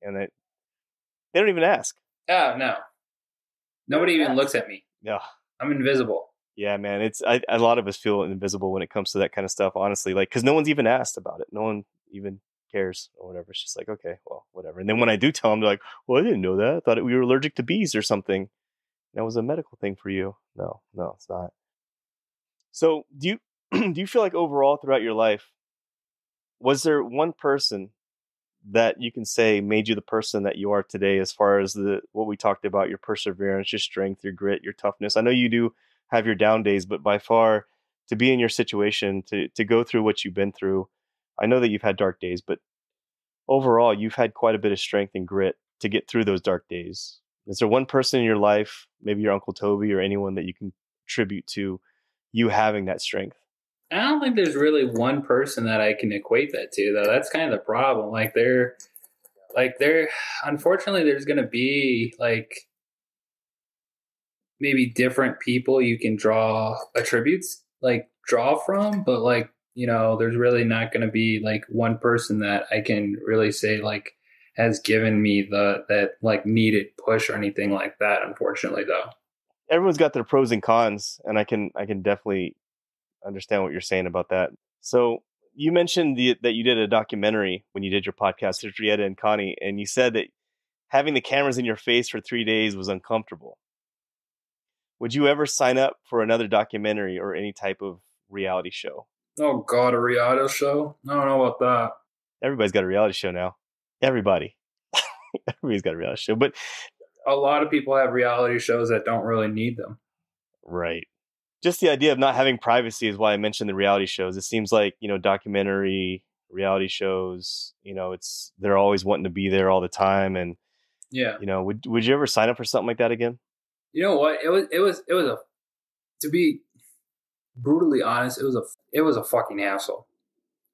and they don't even ask. Oh no, nobody even looks at me. Yeah, I'm invisible. Yeah, man, a lot of us feel invisible when it comes to that kind of stuff, honestly, like, because no one's even asked about it. No one even cares or whatever. It's just like, okay, well, whatever. And then when I do tell them, they're like, well, I didn't know that. I thought we were allergic to bees or something. That was a medical thing for you. No, it's not. So do you do you feel like overall throughout your life, was there one person that you can say made you the person that you are today, as far as what we talked about, your perseverance, your strength, your grit, your toughness? I know you do have your down days, but by far, to be in your situation, to go through what you've been through, I know that you've had dark days, but overall, you've had quite a bit of strength and grit to get through those dark days. Is there one person in your life, maybe your Uncle Toby or anyone, that you can attribute to you having that strength? I don't think there's really one person that I can equate that to, though. That's kind of the problem. Unfortunately, there's going to be like maybe different people you can draw attributes, like draw from, but like, there's really not going to be like one person that I can really say like has given me that like needed push or anything like that. Unfortunately, though, everyone's got their pros and cons, and I can definitely understand what you're saying about that. So you mentioned that you did a documentary when you did your podcast, Henrietta and Connie, and you said that having the cameras in your face for 3 days was uncomfortable. Would you ever sign up for another documentary or any type of reality show? Oh God, a reality show? I don't know about that. Everybody's got a reality show now. Everybody's got a reality show, but a lot of people have reality shows that don't really need them. Right. Just the idea of not having privacy is why I mentioned the reality shows. It seems like, documentary reality shows, they're always wanting to be there all the time. And, yeah, would you ever sign up for something like that again? You know what? It was to be brutally honest, it was a fucking hassle.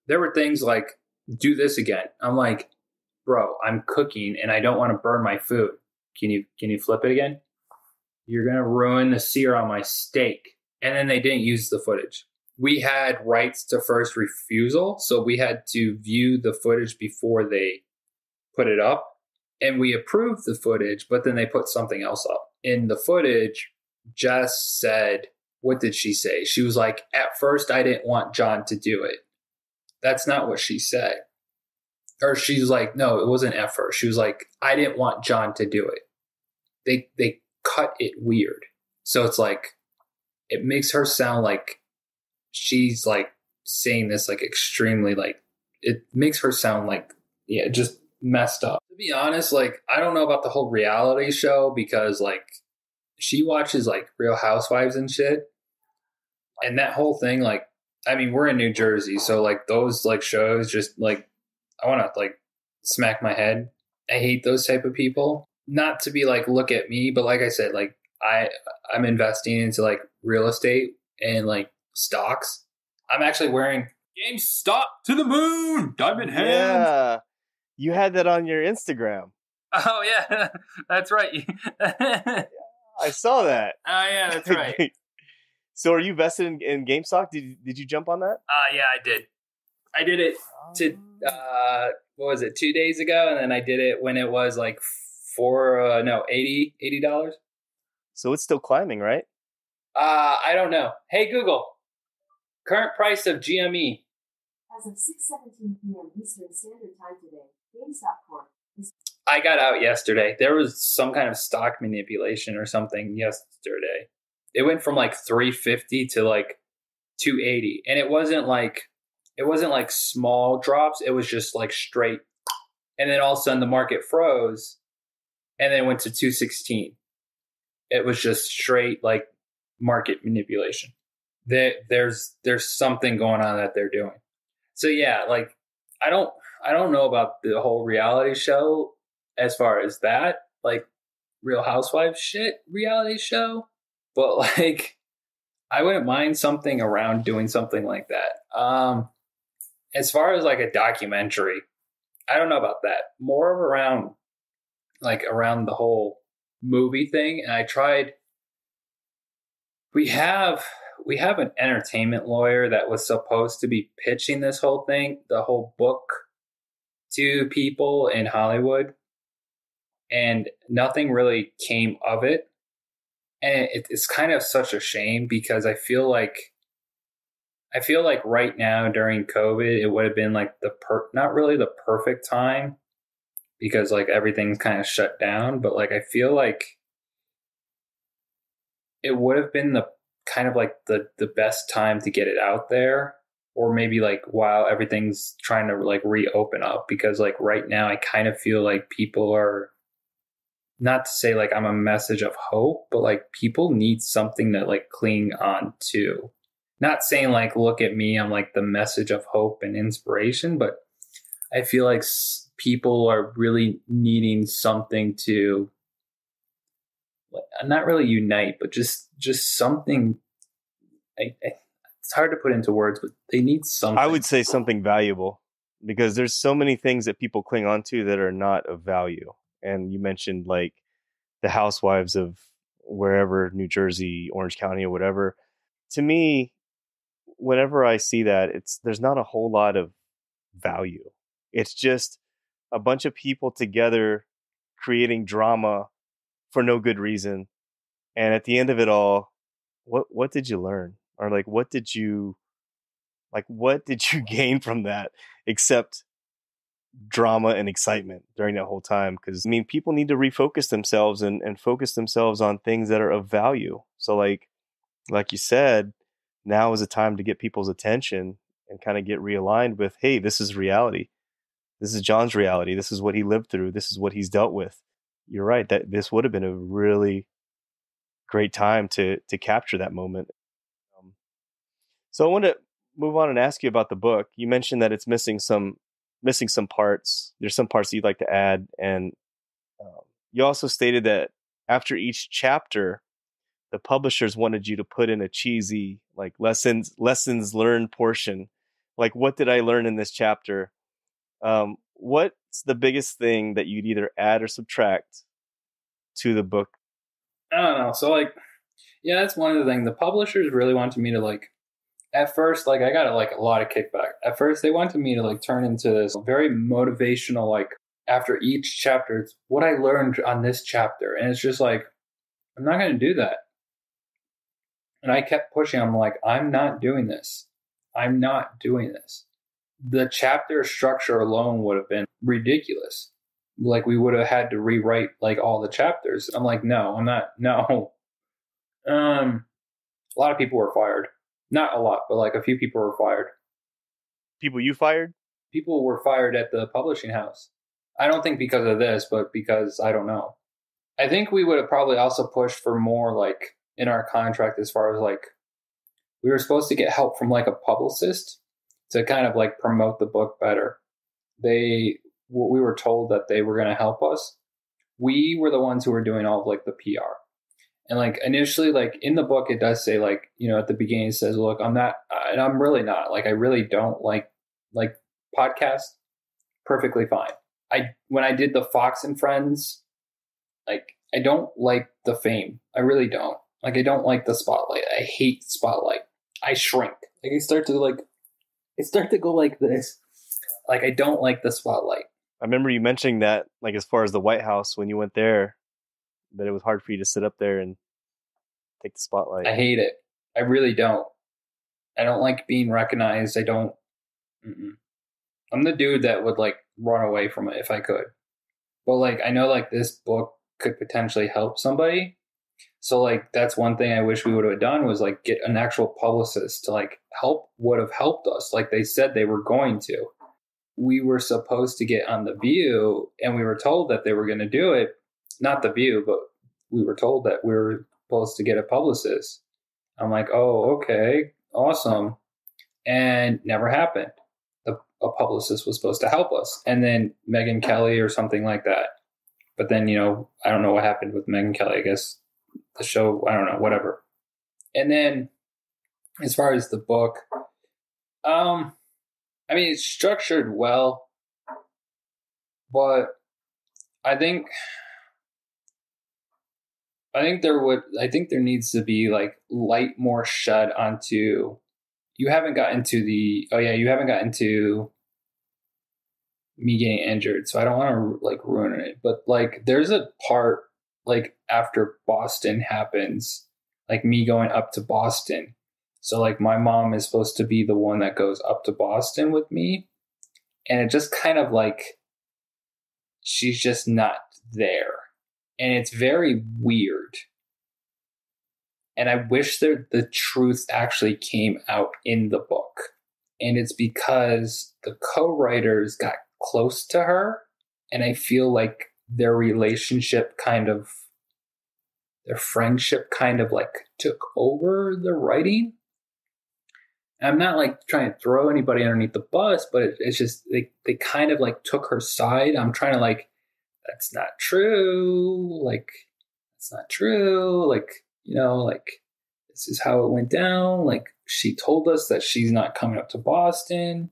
There were things like, do this again. I'm like, bro, I'm cooking and I don't want to burn my food. Can you flip it again? You're going to ruin the sear on my steak. And then they didn't use the footage. We had rights to first refusal, so we had to view the footage before they put it up. And we approved the footage, but then they put something else up. In the footage, Jess said, what did she say? She was like, at first, I didn't want John to do it. That's not what she said. Or she's like, no, it wasn't at first. She was like, I didn't want John to do it. They cut it weird. So it's like, it makes her sound like she's like saying this like extremely like, it makes her sound like, yeah, just messed up. To be honest, like, I don't know about the whole reality show because like she watches like Real Housewives and shit. And that whole thing, like, I mean, we're in New Jersey. So like those like shows just like, I want to like smack my head. I hate those type of people. Not to be like, look at me, but like I said, like I'm investing into like real estate and like stocks. I'm actually wearing GameStop to the moon, diamond hands. Yeah, you had that on your Instagram. Oh yeah, that's right. I saw that. Oh yeah, that's right. So are you vested in GameStop? Did you jump on that? Yeah, I did. I did it to what was it, 2 days ago, and then I did it when it was like $80. So it's still climbing, right? I don't know. Hey Google, current price of GME. As of 6:17 p.m. Eastern Standard Time today, GameStop Corp. I got out yesterday. There was some kind of stock manipulation or something yesterday. It went from like 350 to like 280, and it wasn't like small drops. It was just like straight, and then all of a sudden the market froze, and then it went to 216. It was just straight like market manipulation. There's something going on that they're doing. So yeah, like I don't know about the whole reality show as far as that, like Real Housewives shit reality show, but like I wouldn't mind something around doing something like that. As far as like a documentary, I don't know about that. More of around the whole movie thing. And I tried. We have an entertainment lawyer that was supposed to be pitching this whole thing, the whole book, to people in Hollywood, and nothing really came of it. And it's kind of such a shame because I feel like right now during COVID, it would have been like not really the perfect time because like everything's kind of shut down, but like I feel like it would have been the kind of like the best time to get it out there, or maybe like while everything's trying to like reopen up, because like right now I kind of feel like people are, not to say like I'm a message of hope, but like people need something to like cling on to. Not saying like, look at me, I'm like the message of hope and inspiration, but I feel like people are really needing something to, not really unite, but just something. It's hard to put into words, but they need something. I would say something valuable, because there's so many things that people cling on to that are not of value. And you mentioned like the housewives of wherever, New Jersey, Orange County, or whatever. To me, whenever I see that, there's not a whole lot of value. It's just a bunch of people together creating drama for no good reason. And at the end of it all, what did you learn? Or like what did you gain from that, except drama and excitement during that whole time? Because I mean, people need to refocus themselves and focus themselves on things that are of value. So like you said, now is a time to get people's attention and kind of get realigned with, hey, this is reality. This is John's reality. This is what he lived through. This is what he's dealt with. You're right that this would have been a really great time to capture that moment. So I want to move on and ask you about the book. You mentioned that it's missing some parts. There's some parts that you'd like to add, and you also stated that after each chapter, the publishers wanted you to put in a cheesy like lessons learned portion. Like, what did I learn in this chapter? What's the biggest thing that you'd either add or subtract to the book? I don't know. So like, yeah, that's one of the things. The publishers really wanted me to like, at first, like I got like a lot of kickback. At first, they wanted me to like turn into this very motivational, like after each chapter, it's what I learned on this chapter. And it's just like, I'm not going to do that. And I kept pushing. I'm like, I'm not doing this. I'm not doing this. The chapter structure alone would have been ridiculous. Like we would have had to rewrite like all the chapters. I'm like, no, I'm not. No. A lot of people were fired. Not a lot, but like a few people were fired. People you fired? People were fired at the publishing house. I don't think because of this, but because I don't know. I think we would have probably also pushed for more like in our contract as far as like we were supposed to get help from like a publicist to kind of like promote the book better. We were told that they were going to help us. We were the ones who were doing all of like the PR. And like initially, like in the book, it does say like, you know, at the beginning it says, look, I'm not, and I'm really not, like, I really don't like podcasts. Perfectly fine. When I did the Fox and Friends, like, I don't like the fame. I really don't. Like, I don't like the spotlight. I hate spotlight. I shrink. Like I start to go like this. Like, I don't like the spotlight. I remember you mentioning that, like, as far as the White House, when you went there, that it was hard for you to sit up there and take the spotlight. I hate it. I really don't. I don't like being recognized. I don't. I'm the dude that would like run away from it if I could. But like, I know like this book could potentially help somebody. So like, that's one thing I wish we would have done was like get an actual publicist to like would have helped us. Like they said they were going to. We were supposed to get on The View and we were told that they were going to do it. Not The View, but we were told that we were supposed to get a publicist. I'm like, oh, okay, awesome. And never happened. A publicist was supposed to help us. And then Megyn Kelly or something like that. But then, you know, I don't know what happened with Megyn Kelly. I guess the show, I don't know, whatever. And then as far as the book, I mean, it's structured well, but I think there needs to be like light more shed onto. You haven't gotten to me getting injured, so I don't want to like ruin it. But like, there's a part like after Boston happens, like me going up to Boston. So like my mom is supposed to be the one that goes up to Boston with me, and it just kind of like she's just not there. And it's very weird. And I wish that the truth actually came out in the book. And it's because the co-writers got close to her, and I feel like their relationship their friendship kind of like took over the writing. And I'm not like trying to throw anybody underneath the bus, but it's just they kind of like took her side. I'm trying to like, that's not true. Like, that's not true. Like, like this is how it went down. Like, she told us that she's not coming up to Boston.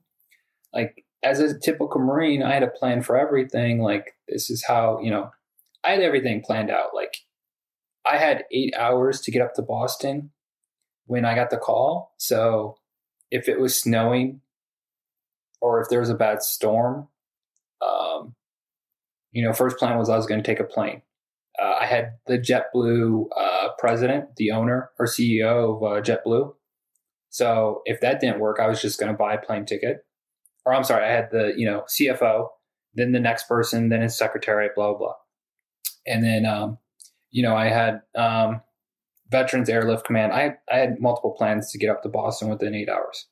Like, as a typical Marine, I had a plan for everything. Like, this is how, I had everything planned out. Like, I had 8 hours to get up to Boston when I got the call. So if it was snowing or if there was a bad storm, first plan was I was going to take a plane. I had the JetBlue president, the owner or CEO of JetBlue. So if that didn't work, I was just going to buy a plane ticket. Or I'm sorry, I had the, CFO, then the next person, then his secretary, blah, blah, blah. And then, I had Veterans Airlift Command. I had multiple plans to get up to Boston within 8 hours.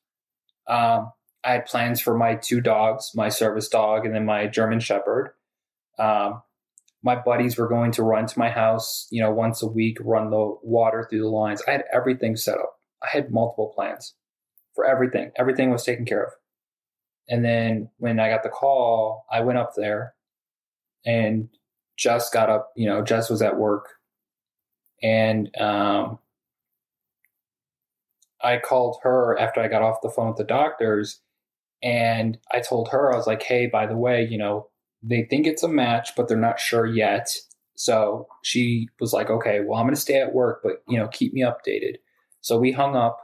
I had plans for my 2 dogs, my service dog, and then my German Shepherd. My buddies were going to run to my house, once a week, run the water through the lines. I had everything set up. I had multiple plans for everything. Everything was taken care of. And then when I got the call, I went up there and Jess got up, Jess was at work. And I called her after I got off the phone with the doctors, and I told her, I was like, hey, by the way, they think it's a match, but they're not sure yet. So she was like, okay, well, I'm going to stay at work, but, keep me updated. So we hung up,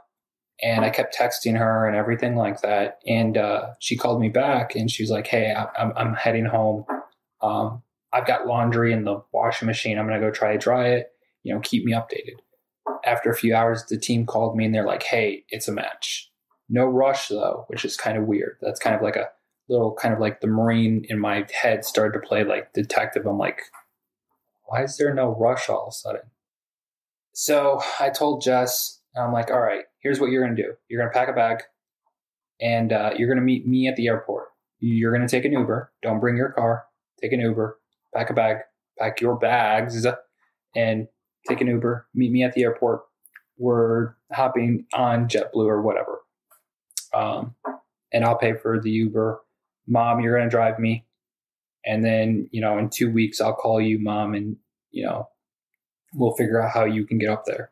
and I kept texting her and everything like that. And she called me back, and she was like, hey, I'm heading home. I've got laundry in the washing machine. I'm going to go try to dry it. Keep me updated. After a few hours, the team called me, and they're like, hey, it's a match. No rush, though, which is kind of weird. That's kind of like a little kind of like the Marine in my head started to play like detective. I'm like, why is there no rush all of a sudden? So I told Jess, I'm like, all right, here's what you're going to do. You're going to pack a bag, and you're going to meet me at the airport. You're going to take an Uber. Don't bring your car. Take an Uber. Pack a bag. Pack your bags and take an Uber. Meet me at the airport. We're hopping on JetBlue or whatever. And I'll pay for the Uber. Mom, you're going to drive me. And then, in 2 weeks, I'll call you, Mom, and, we'll figure out how you can get up there.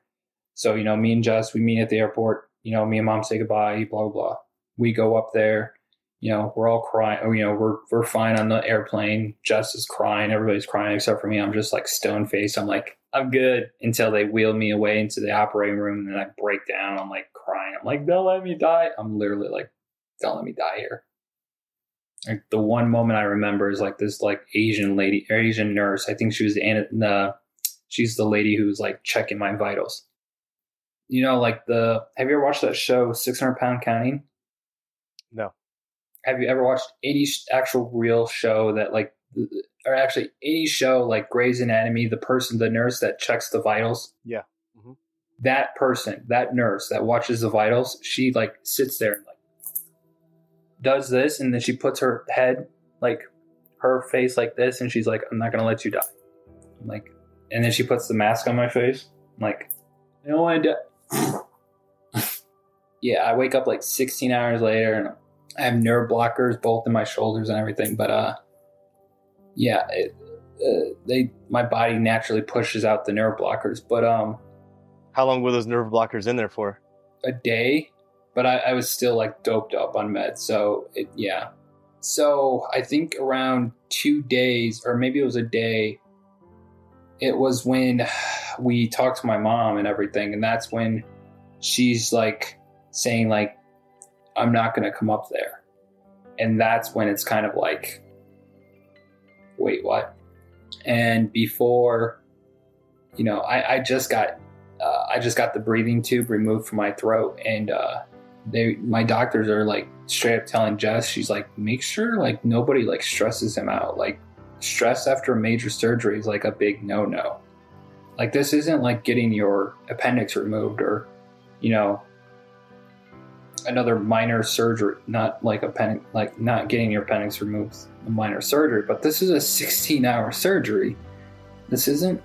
So, me and Jess, we meet at the airport. Me and Mom say goodbye, blah, blah, blah. We go up there. We're all crying. We're fine on the airplane. Jess is crying. Everybody's crying except for me. I'm just like stone faced. I'm like, I'm good, until they wheel me away into the operating room, and then I break down. I'm like crying. I'm like, don't let me die. I'm literally like, don't let me die here. Like, the one moment I remember is like this like Asian lady, or Asian nurse. I think she was she's the lady who was like checking my vitals. Have you ever watched that show 600 Pound Counting? No. Have you ever watched any actual real show that like, or actually any show like Grey's Anatomy, the nurse that checks the vitals? Yeah. Mm-hmm. That person, that nurse that watches the vitals, she like sits there and like does this, and then she puts her head, like her face like this, and she's like, I'm not going to let you die. I'm like, and then she puts the mask on my face. I'm like, I don't want to die. Yeah, I wake up like 16 hours later, and I have nerve blockers both in my shoulders and everything. But yeah, my body naturally pushes out the nerve blockers. But how long were those nerve blockers in there for? A day. But I was still like doped up on meds. So yeah. So I think around 2 days, or maybe it was a day, it was when we talked to my mom and everything. And that's when she's like saying like, I'm not going to come up there. And that's when it's kind of like, wait, what? And before, I just got the breathing tube removed from my throat, and my doctors are like straight up telling Jess, she's like, make sure like nobody like stresses him out. Like, stress after a major surgery is like a big no-no. Like, this isn't like getting your appendix removed or, another minor surgery, not like not getting your appendix removed, a minor surgery, but this is a 16-hour surgery. This isn't,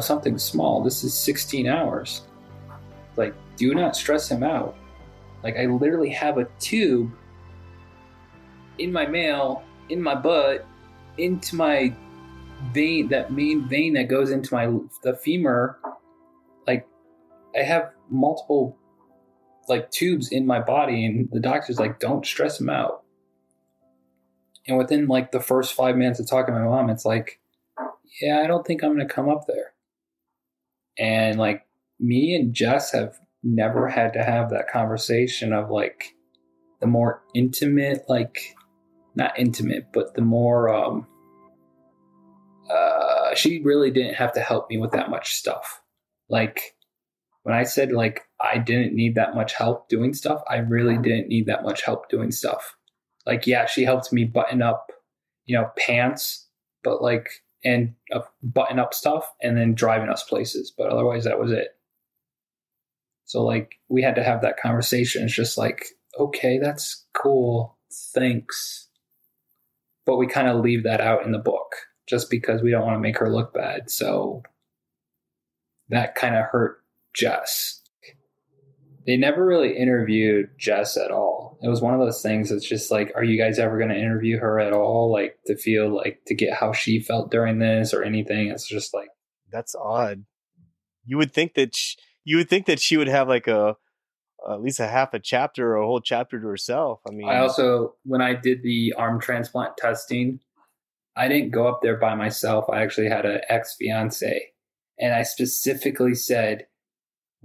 something small. This is 16 hours. Like, do not stress him out. Like, I literally have a tube in my mail, in my butt, into my vein, that main vein that goes into the femur. Like, I have multiple tubes in my body, and the doctor's like, don't stress him out. And within the first 5 minutes of talking to my mom, it's like, yeah, I don't think I'm going to come up there. And me and Jess have never had to have that conversation of the more intimate, not intimate, but the more, she really didn't have to help me with that much stuff. When I said I didn't need that much help doing stuff, I really didn't need that much help doing stuff. Yeah, she helped me button up, pants, but and button up stuff and then driving us places. But otherwise that was it. So we had to have that conversation. It's just okay, that's cool. Thanks. But we kind of leave that out in the book just because we don't want to make her look bad. So that kind of hurt Jess. They never really interviewed Jess at all. It was one of those things that's just are you guys ever going to interview her at all? To feel to get how she felt during this or anything. It's just that's odd. You would think that she would have at least a half a chapter or a whole chapter to herself. I mean, I also, when I did the arm transplant testing, I didn't go up there by myself. I actually had an ex-fiance, and I specifically said,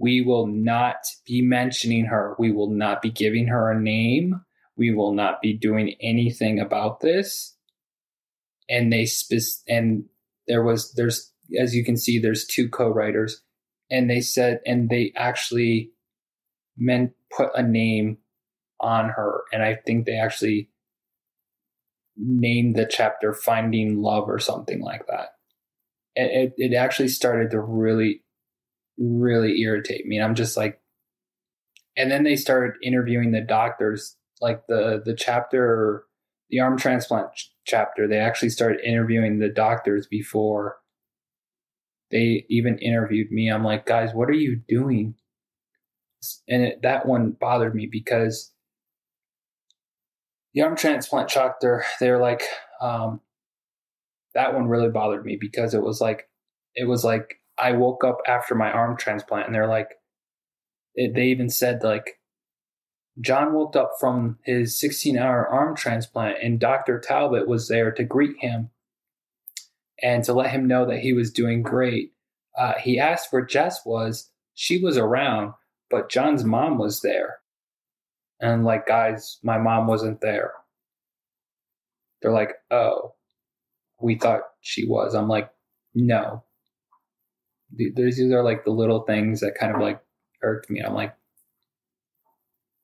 we will not be mentioning her. We will not be giving her a name. We will not be doing anything about this. And there's, as you can see, there's 2 co-writers, and they said, and they actually put a name on her. And I think they actually named the chapter Finding Love or something like that. It actually started to really, really irritate me. And I'm just and then they started interviewing the doctors, the chapter, the arm transplant chapter. They actually started interviewing the doctors before they even interviewed me. I'm like, guys, what are you doing? And that one bothered me because the arm transplant chapter, they're that one really bothered me because it was I woke up after my arm transplant, and they're they even said John woke up from his 16-hour arm transplant, and Dr. Talbot was there to greet him and to let him know that he was doing great. He asked where Jess was. She was around, but John's mom was there. And guys, my mom wasn't there. They're oh, we thought she was. I'm no. These are the little things that kind of irked me. I'm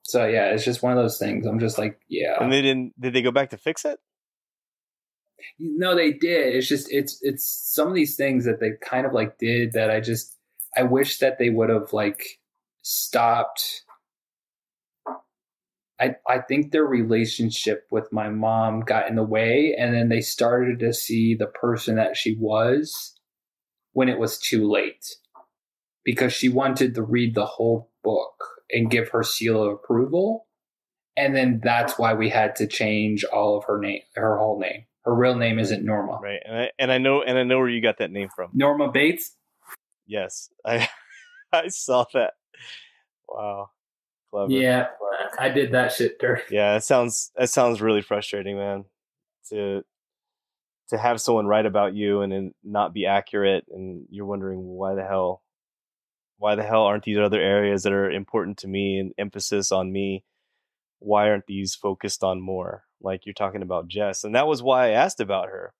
so yeah, it's just one of those things. I'm just yeah. And did they go back to fix it? No, they did. It's just, it's some of these things that they kind of did that I wish that they would have stopped. I think their relationship with my mom got in the way, and then they started to see the person that she was when it was too late, because she wanted to read the whole book and give her seal of approval. And then that's why we had to change all of her name, her whole name. Her real name isn't Norma. Right. And I know where you got that name from. Norma Bates? Yes. I saw that. Wow. Clever. Yeah. I did that shit dirty. Yeah, that sounds really frustrating, man. To have someone write about you and then not be accurate, and you're wondering why the hell aren't these other areas that are important to me and emphasis on me, why aren't these focused on more? Like you're talking about Jess. And that was why I asked about her.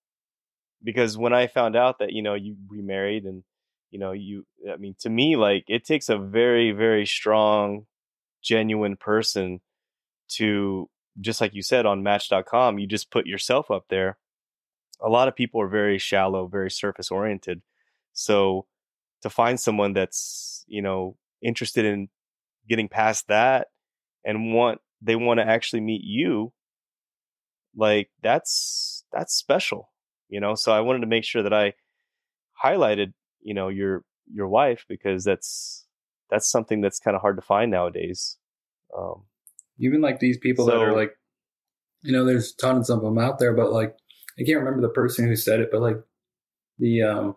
Because when I found out that, you remarried and, to me, it takes a very, very strong, genuine person to, just like you said on Match.com, you just put yourself up there. A lot of people are very shallow, very surface oriented. So to find someone that's, interested in getting past that and they want to actually meet you, like that's special, So I wanted to make sure that I highlighted, your wife, because that's something that's kind of hard to find nowadays. Even like these people that are like, there's tons of them out there, but like, I can't remember the person who said it, but like what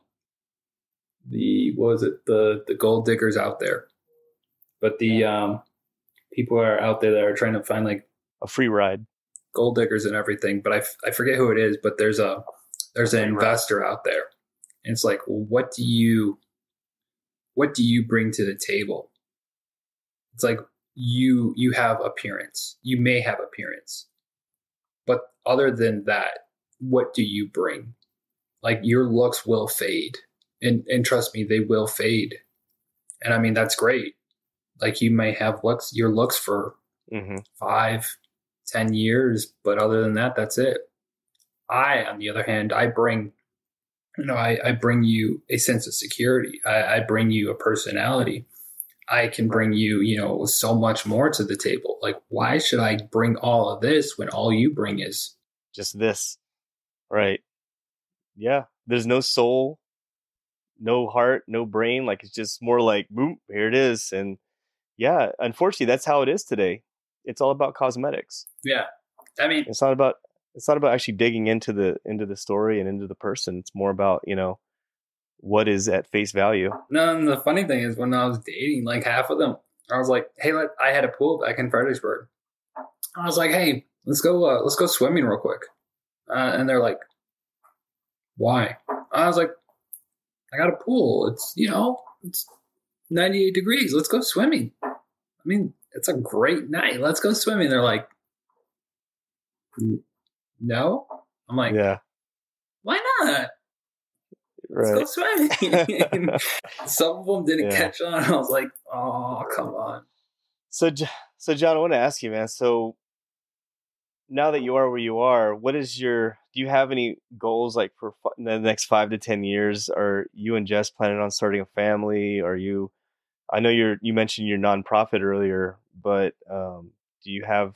was it? The gold diggers out there, but the people are out there that are trying to find like a free ride, gold diggers and everything. But I forget who it is, but there's an investor out there, and it's like, well, what do you bring to the table? It's like you have appearance, you may have appearance, but other than that, what do you bring? Like, your looks will fade, and trust me, they will fade. And I mean, that's great. Like, you may have your looks for 5-10 years, but other than that, that's it. On the other hand, I bring you a sense of security. I bring you a personality. I can bring you, so much more to the table. Like, why should I bring all of this when all you bring is just this? Right. Yeah. There's no soul, no heart, no brain. Like, it's just more like, boom, here it is. And yeah, unfortunately, that's how it is today. It's all about cosmetics. Yeah. I mean, it's not about actually digging into the story and into the person. It's more about, what is at face value. No, and the funny thing is, when I was dating, like, half of them, I was like, hey, I had a pool back in Fredericksburg. I was like, hey, let's go swimming real quick. And they're like, why? I was like, I got a pool. It's, it's 98 degrees. Let's go swimming. I mean, it's a great night. Let's go swimming. They're like, no. I'm like, yeah. Why not? Right. Let's go swimming. Some of them didn't catch on. I was like, oh, come on. So John, I want to ask you, man. So now that you are where you are, do you have any goals, like, for the next 5 to 10 years? Are you and Jess planning on starting a family? I know you mentioned your nonprofit earlier, but do you have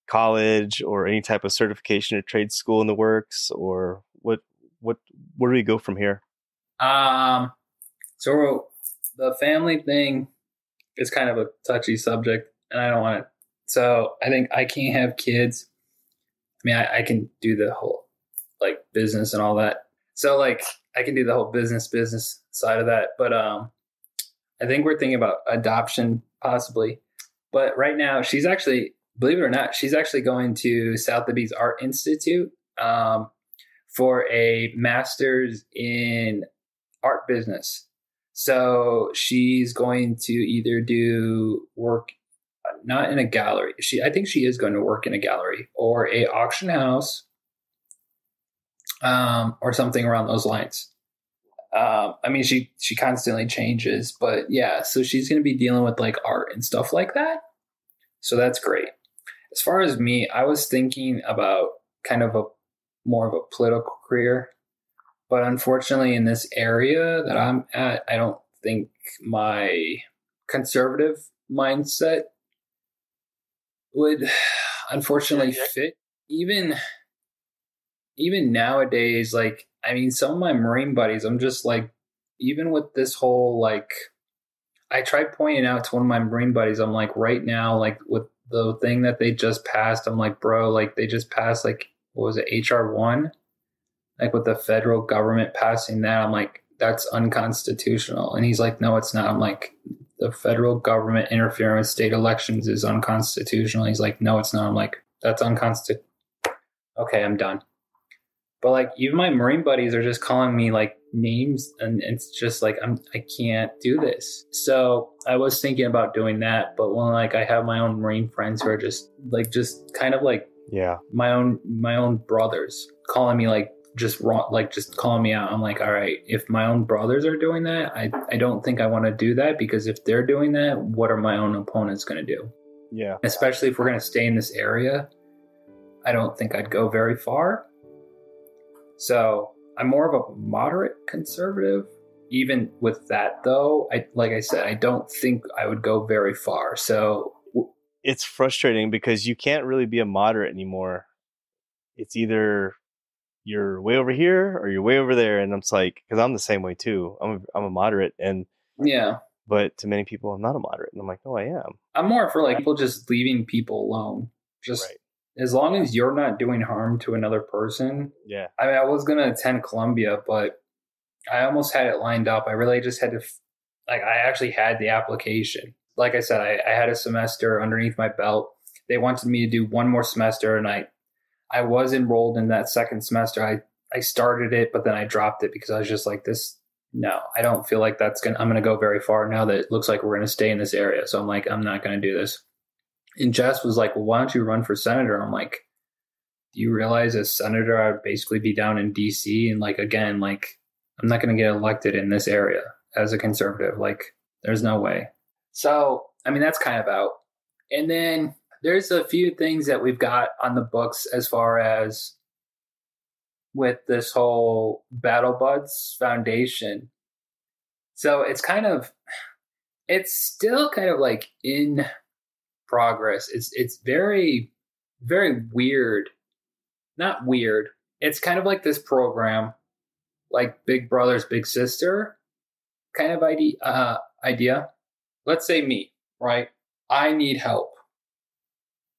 college or any type of certification or trade school in the works, or where do we go from here? So the family thing is kind of a touchy subject, and I don't want to. So I think I can't have kids. I mean, I can do the whole, like, business and all that. So, like, I can do the whole business side of that. But I think we're thinking about adoption possibly. But right now, she's actually, believe it or not, she's actually going to Sotheby's Art Institute for a master's in art business. So she's going to either do work, not in a gallery. I think she is going to work in a gallery or a auction house, or something around those lines. I mean, she constantly changes, but yeah, so she's going to be dealing with, like, art and stuff like that. So that's great. As far as me, I was thinking about kind of more of a political career, but unfortunately in this area that I'm at, I don't think my conservative mindset would unfortunately fit. Even nowadays, like, I mean, some of my Marine buddies, I'm just like, even with this whole, like, I tried pointing out to one of my Marine buddies, I'm like, right now, like, with the thing that they just passed, I'm like, bro, like, they just passed, like, what was it, HR1? Like, with the federal government passing that, I'm like, that's unconstitutional. And he's like, no, it's not. I'm like, the federal government interfering with state elections is unconstitutional. He's like, no, it's not. I'm like, that's unconstitutional. Okay, I'm done. But, like, even my Marine buddies are just calling me, like, names, and it's just like, I can't do this. So I was thinking about doing that, but when, like, I have my own Marine friends who are just kind of like, yeah, my own brothers calling me, like, just wrong, like, just calling me out. I'm like, all right, if my own brothers are doing that, I don't think I want to do that, because if they're doing that, what are my own opponents going to do? Yeah. Especially if we're going to stay in this area, I don't think I'd go very far. So I'm more of a moderate conservative, even with that though, like I said, I don't think I would go very far. So it's frustrating because you can't really be a moderate anymore. It's either you're way over here or you're way over there, and I'm just like, because I'm the same way too. I'm a moderate, and yeah, but to many people, I'm not a moderate, and I'm like, no, I am. I'm more for like people just leaving people alone. Just Right. as long as you're not doing harm to another person. Yeah. I mean, I was gonna attend Columbia, but I almost had it lined up. I really just had to, like, I actually had the application. Like I said, I had a semester underneath my belt. They wanted me to do one more semester, and I was enrolled in that second semester. I started it, but then I dropped it because I was just like, this, no, I don't feel like I'm going to go very far now that it looks like we're going to stay in this area. So I'm like, I'm not going to do this. And Jess was like, well, why don't you run for senator? I'm like, do you realize as senator, I would basically be down in DC? And like, again, like, I'm not going to get elected in this area as a conservative. Like, there's no way. So, I mean, that's kind of out. And then there's a few things that we've got on the books as far as with this whole Battle Buds Foundation. So it's still kind of like in progress. It's very, very weird. Not weird. It's kind of like this program, like Big Brother's Big Sister kind of idea. Let's say me, right? I need help.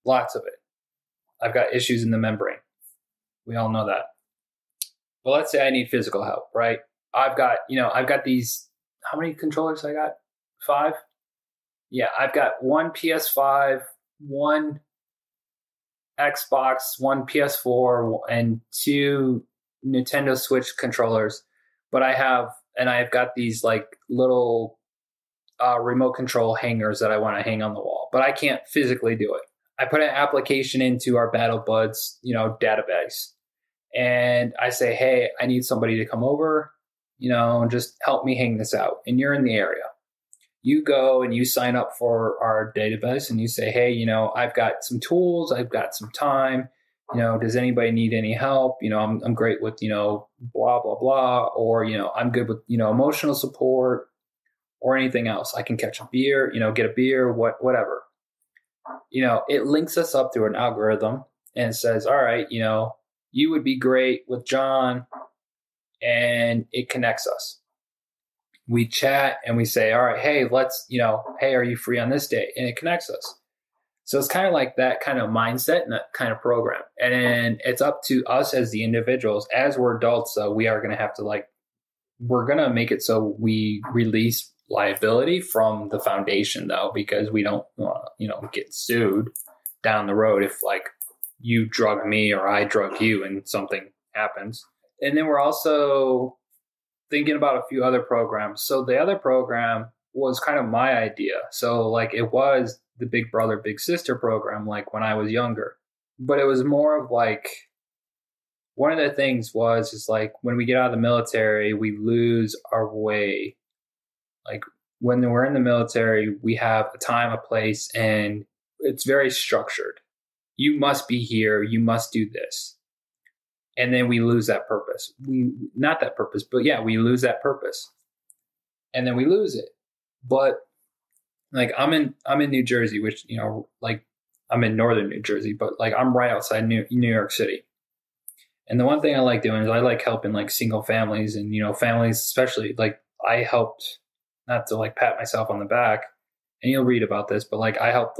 Lots of it. I've got issues in the membrane. We all know that. But let's say I need physical help, right? I've got these, how many controllers I got? 5? Yeah, I've got one PS5, one Xbox, one PS4, and 2 Nintendo Switch controllers. But I've got these like little remote control hangers that I want to hang on the wall, but I can't physically do it. I put an application into our Battle Buds, database, and I say, hey, I need somebody to come over, just help me hang this out. And you're in the area. You go and you sign up for our database and you say, hey, I've got some tools, I've got some time. Does anybody need any help? I'm great with, blah, blah, blah. Or, I'm good with, emotional support or anything else. I can catch a beer, get a beer, whatever. It links us up through an algorithm and says, all right, you would be great with John, and it connects us. We chat and we say, all right, hey, hey, are you free on this day? And it connects us. So it's kind of like that kind of mindset and that kind of program. And it's up to us as the individuals. As we're adults, though, we are going to have to we're going to make it so we release liability from the foundation, though, because we don't want to, get sued down the road if you drug me or I drug you and something happens. And then we're also thinking about a few other programs. So the other program was kind of my idea. So it was the Big Brother, Big Sister program, when I was younger. But it was more of one of the things was when we get out of the military, we lose our way. When we're in the military, we have a time, a place, and it's very structured. You must be here. You must do this. And then we lose that purpose. Not that purpose, but yeah, we lose that purpose. And then we lose it. But I'm in New Jersey, which, I'm in northern New Jersey, but I'm right outside New York City. And the one thing I like doing is I like helping single families and, families, especially I helped, not to pat myself on the back, and you'll read about this, but I helped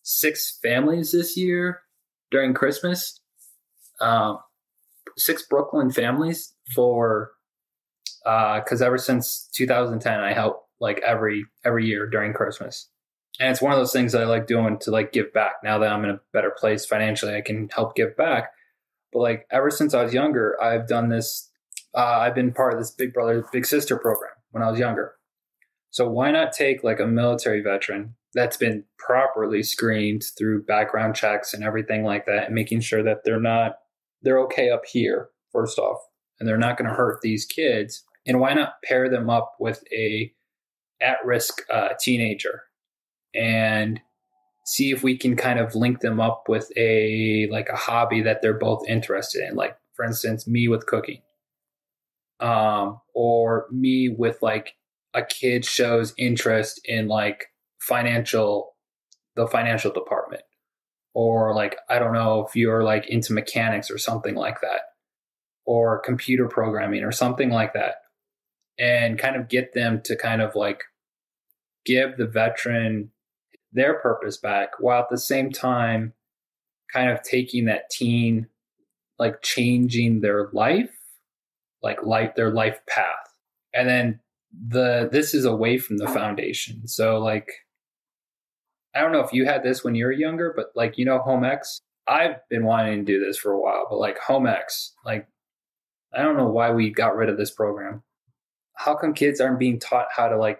6 families this year during Christmas. 6 Brooklyn families for, cause ever since 2010, I help every year during Christmas. And it's one of those things that I like doing to give back. Now that I'm in a better place financially, I can help give back. But ever since I was younger, I've done this. I've been part of this Big Brother, Big Sister program when I was younger. So why not take a military veteran that's been properly screened through background checks and everything like that, and making sure that they're okay up here, first off, and they're not going to hurt these kids. And why not pair them up with a at-risk teenager and see if we can kind of link them up with a hobby that they're both interested in. For instance, me with cooking. or me with like a kid shows interest in like the financial department, or like, I don't know if you're like into mechanics or something like that, or computer programming or something like that, and kind of get them to kind of like give the veteran their purpose back, while at the same time kind of taking that teen, like changing their life, their life path. And then this is away from the foundation. So like, I don't know if you had this when you were younger, but like, home ec, I've been wanting to do this for a while, but like home ec, like, I don't know why we got rid of this program. How come kids aren't being taught how to like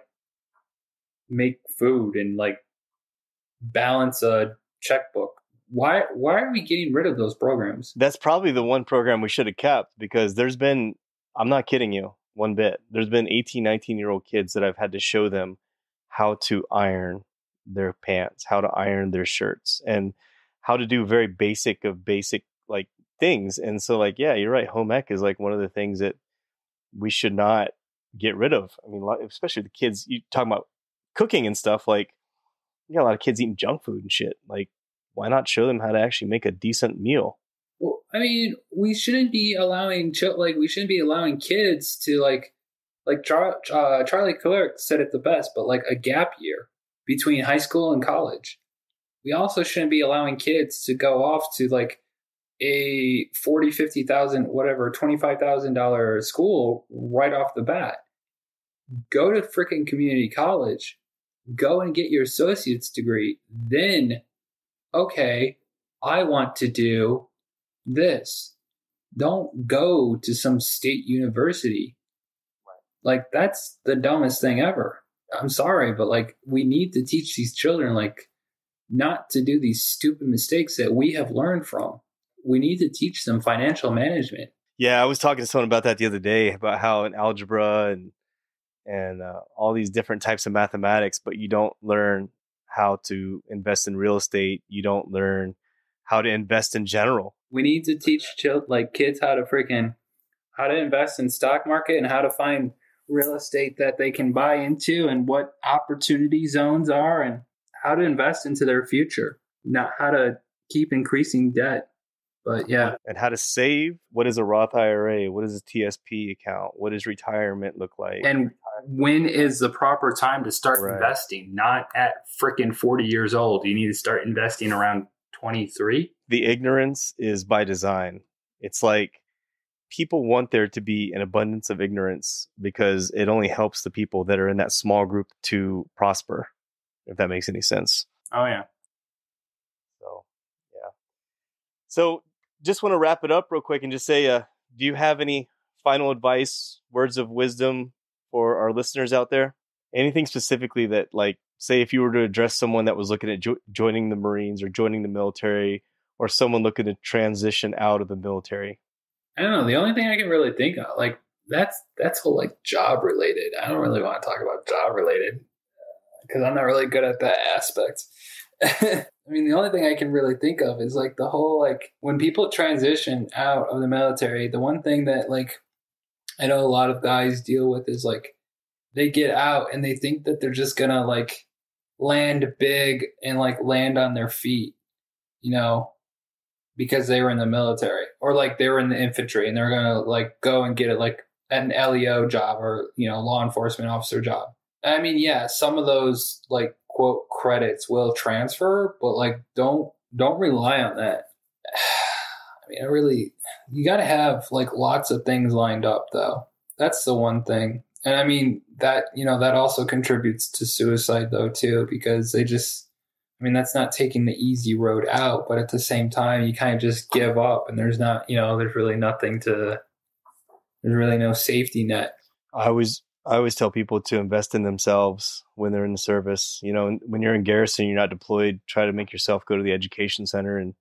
make food and like balance a checkbook? Why are we getting rid of those programs? That's probably the one program we should have kept, because I'm not kidding you one bit. There's been 18, 19-year-old kids that I've had to show them how to iron their pants, how to iron their shirts, and how to do very basic like things. And so like, yeah, you're right. Home ec is like one of the things that we should not get rid of. I mean, especially the kids, you talk about cooking and stuff, like you got a lot of kids eating junk food and shit. Like, why not show them how to actually make a decent meal? Well, I mean, we shouldn't be allowing kids to like Charlie Clerk said it the best, but like a gap year between high school and college. We also shouldn't be allowing kids to go off to like a $40,000, $50,000, whatever, $25,000 school right off the bat. Go to freaking community college, go and get your associate's degree. Then, okay, I want to do this. Don't go to some state university. Like, that's the dumbest thing ever. I'm sorry, but like, we need to teach these children like not to do these stupid mistakes that we have learned from. We need to teach them financial management. Yeah, I was talking to someone about that the other day, about how in algebra and all these different types of mathematics, but you don't learn how to invest in real estate. You don't learn how to invest in general. We need to teach kids how to invest in stock market and how to find real estate that they can buy into, and what opportunity zones are, and how to invest into their future, not how to keep increasing debt. But yeah. And how to save. What is a Roth IRA? What is a TSP account? What does retirement look like? And when is the proper time to start investing? Not at freaking 40 years old. You need to start investing around 23. The ignorance is by design. It's like people want there to be an abundance of ignorance, because it only helps the people that are in that small group to prosper, if that makes any sense. Oh, yeah. So, yeah. So just want to wrap it up real quick and just say, do you have any final advice, words of wisdom for our listeners out there? Anything specifically that, like, say if you were to address someone that was looking at joining the Marines or joining the military, or someone looking to transition out of the military? I don't know. The only thing I can really think of, like, that's whole like job related. I don't really want to talk about job related because I'm not really good at that aspect. I mean, the only thing I can really think of is like the whole, like, when people transition out of the military, the one thing that like I know a lot of guys deal with is like they get out and they think that they're just gonna like land big and like land on their feet, because they were in the military, or like they were in the infantry and they're gonna like go and get it like an LEO job, or law enforcement officer job. I mean, yeah, some of those like quote credits will transfer, but like don't rely on that. I mean, you got to have like lots of things lined up though. That's the one thing. And I mean that also contributes to suicide though too, because that's not taking the easy road out, but at the same time, you kind of just give up, and there's really no safety net. I always tell people to invest in themselves when they're in the service. When you're in garrison, you're not deployed, try to make yourself go to the education center and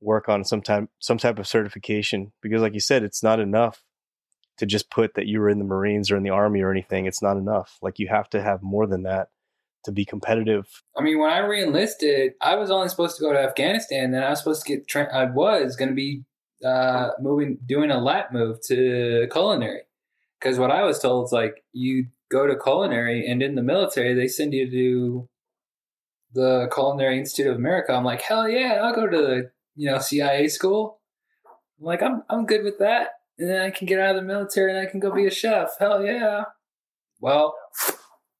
work on some type of certification, because like you said, it's not enough to just put that you were in the Marines or in the Army or anything. It's not enough. Like, you have to have more than that to be competitive. I mean, when I re-enlisted, I was only supposed to go to Afghanistan. Then I was supposed to I was going to be doing a lat move to culinary. Because what I was told is like you go to culinary, and in the military they send you to the Culinary Institute of America. I'm like, hell yeah, I'll go to the CIA school. I'm like, I'm good with that, and then I can get out of the military and I can go be a chef. Hell yeah. Well,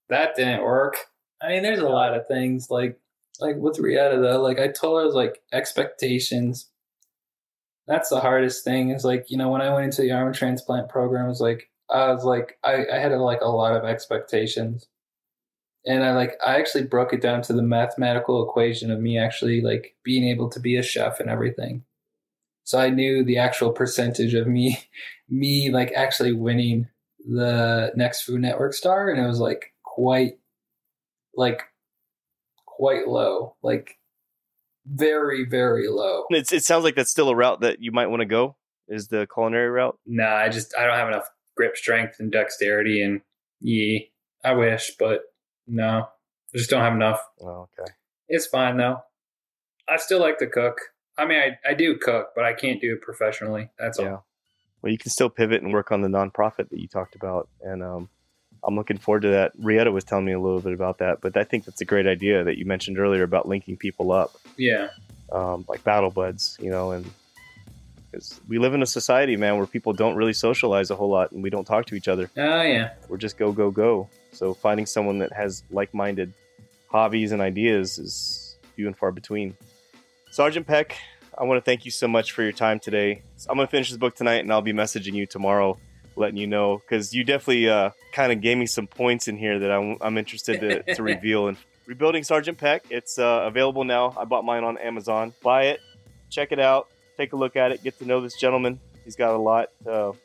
that didn't work. I mean, there's a lot of things like with Rietta though. Like I told her, I was like, expectations. That's the hardest thing. Is like, when I went into the arm transplant program, I had a lot of expectations, and I actually broke it down to the mathematical equation of me actually like being able to be a chef and everything. So I knew the actual percentage of me like actually winning the next Food Network star, and it was like quite low, like very, very low. It sounds like that's still a route that you might want to go, is the culinary route. Nah, I don't have enough grip strength and dexterity, and I wish, but no, I just don't have enough. Oh, okay. It's fine though. I still like to cook. I mean, I do cook, but I can't do it professionally. That's all. Well, you can still pivot and work on the nonprofit that you talked about, and I'm looking forward to that. Rietta was telling me a little bit about that, but I think that's a great idea that you mentioned earlier about linking people up. Yeah. Like battle buds, and because we live in a society, man, where people don't really socialize a whole lot and we don't talk to each other. Oh, yeah. We're just go, go, go. So finding someone that has like-minded hobbies and ideas is few and far between. Sergeant Peck, I want to thank you so much for your time today. I'm going to finish this book tonight, and I'll be messaging you tomorrow, letting you know, because you definitely kind of gave me some points in here that I'm interested to reveal. And Rebuilding Sergeant Peck, it's available now. I bought mine on Amazon. Buy it, check it out, take a look at it, get to know this gentleman. He's got a lot to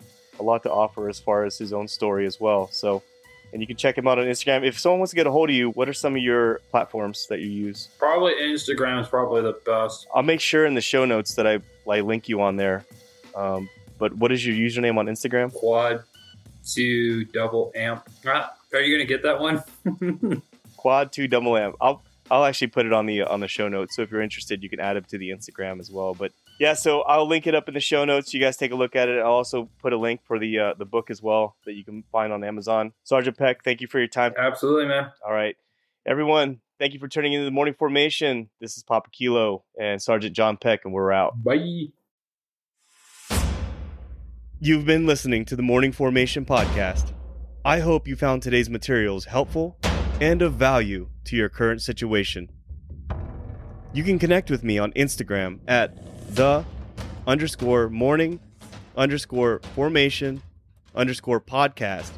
offer as far as his own story as well. So, and you can check him out on Instagram. If someone wants to get a hold of you, what are some of your platforms that you use? Probably Instagram is probably the best. I'll make sure in the show notes that I link you on there. But what is your username on Instagram? Quad 2 double amp. Are you going to get that one? Quad 2 double amp. I'll actually put it on the show notes. So if you're interested, you can add it to the Instagram as well. But yeah, so I'll link it up in the show notes. You guys take a look at it. I'll also put a link for the book as well that you can find on Amazon. Sergeant Peck, thank you for your time. Absolutely, man. All right. Everyone, thank you for tuning into the Morning Formation. This is Papa Kilo and Sergeant John Peck, and we're out. Bye. You've been listening to the Morning Formation podcast. I hope you found today's materials helpful and of value to your current situation. You can connect with me on Instagram at _morning_formation_podcast,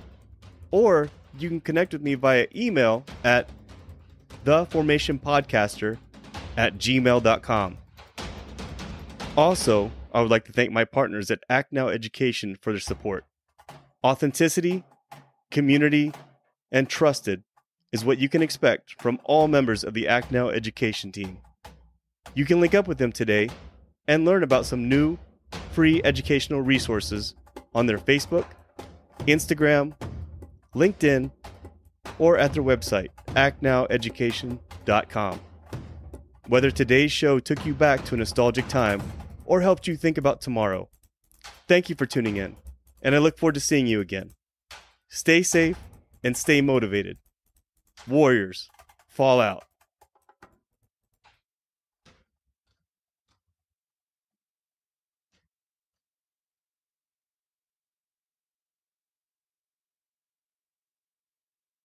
or you can connect with me via email at theformationpodcaster@gmail.com. Also, I would like to thank my partners at Act Now Education for their support. Authenticity, community, and trusted is what you can expect from all members of the Act Now Education team. You can link up with them today and learn about some new free educational resources on their Facebook, Instagram, LinkedIn, or at their website, actnoweducation.com. Whether today's show took you back to a nostalgic time or helped you think about tomorrow, thank you for tuning in, and I look forward to seeing you again. Stay safe and stay motivated. Warriors, fall out.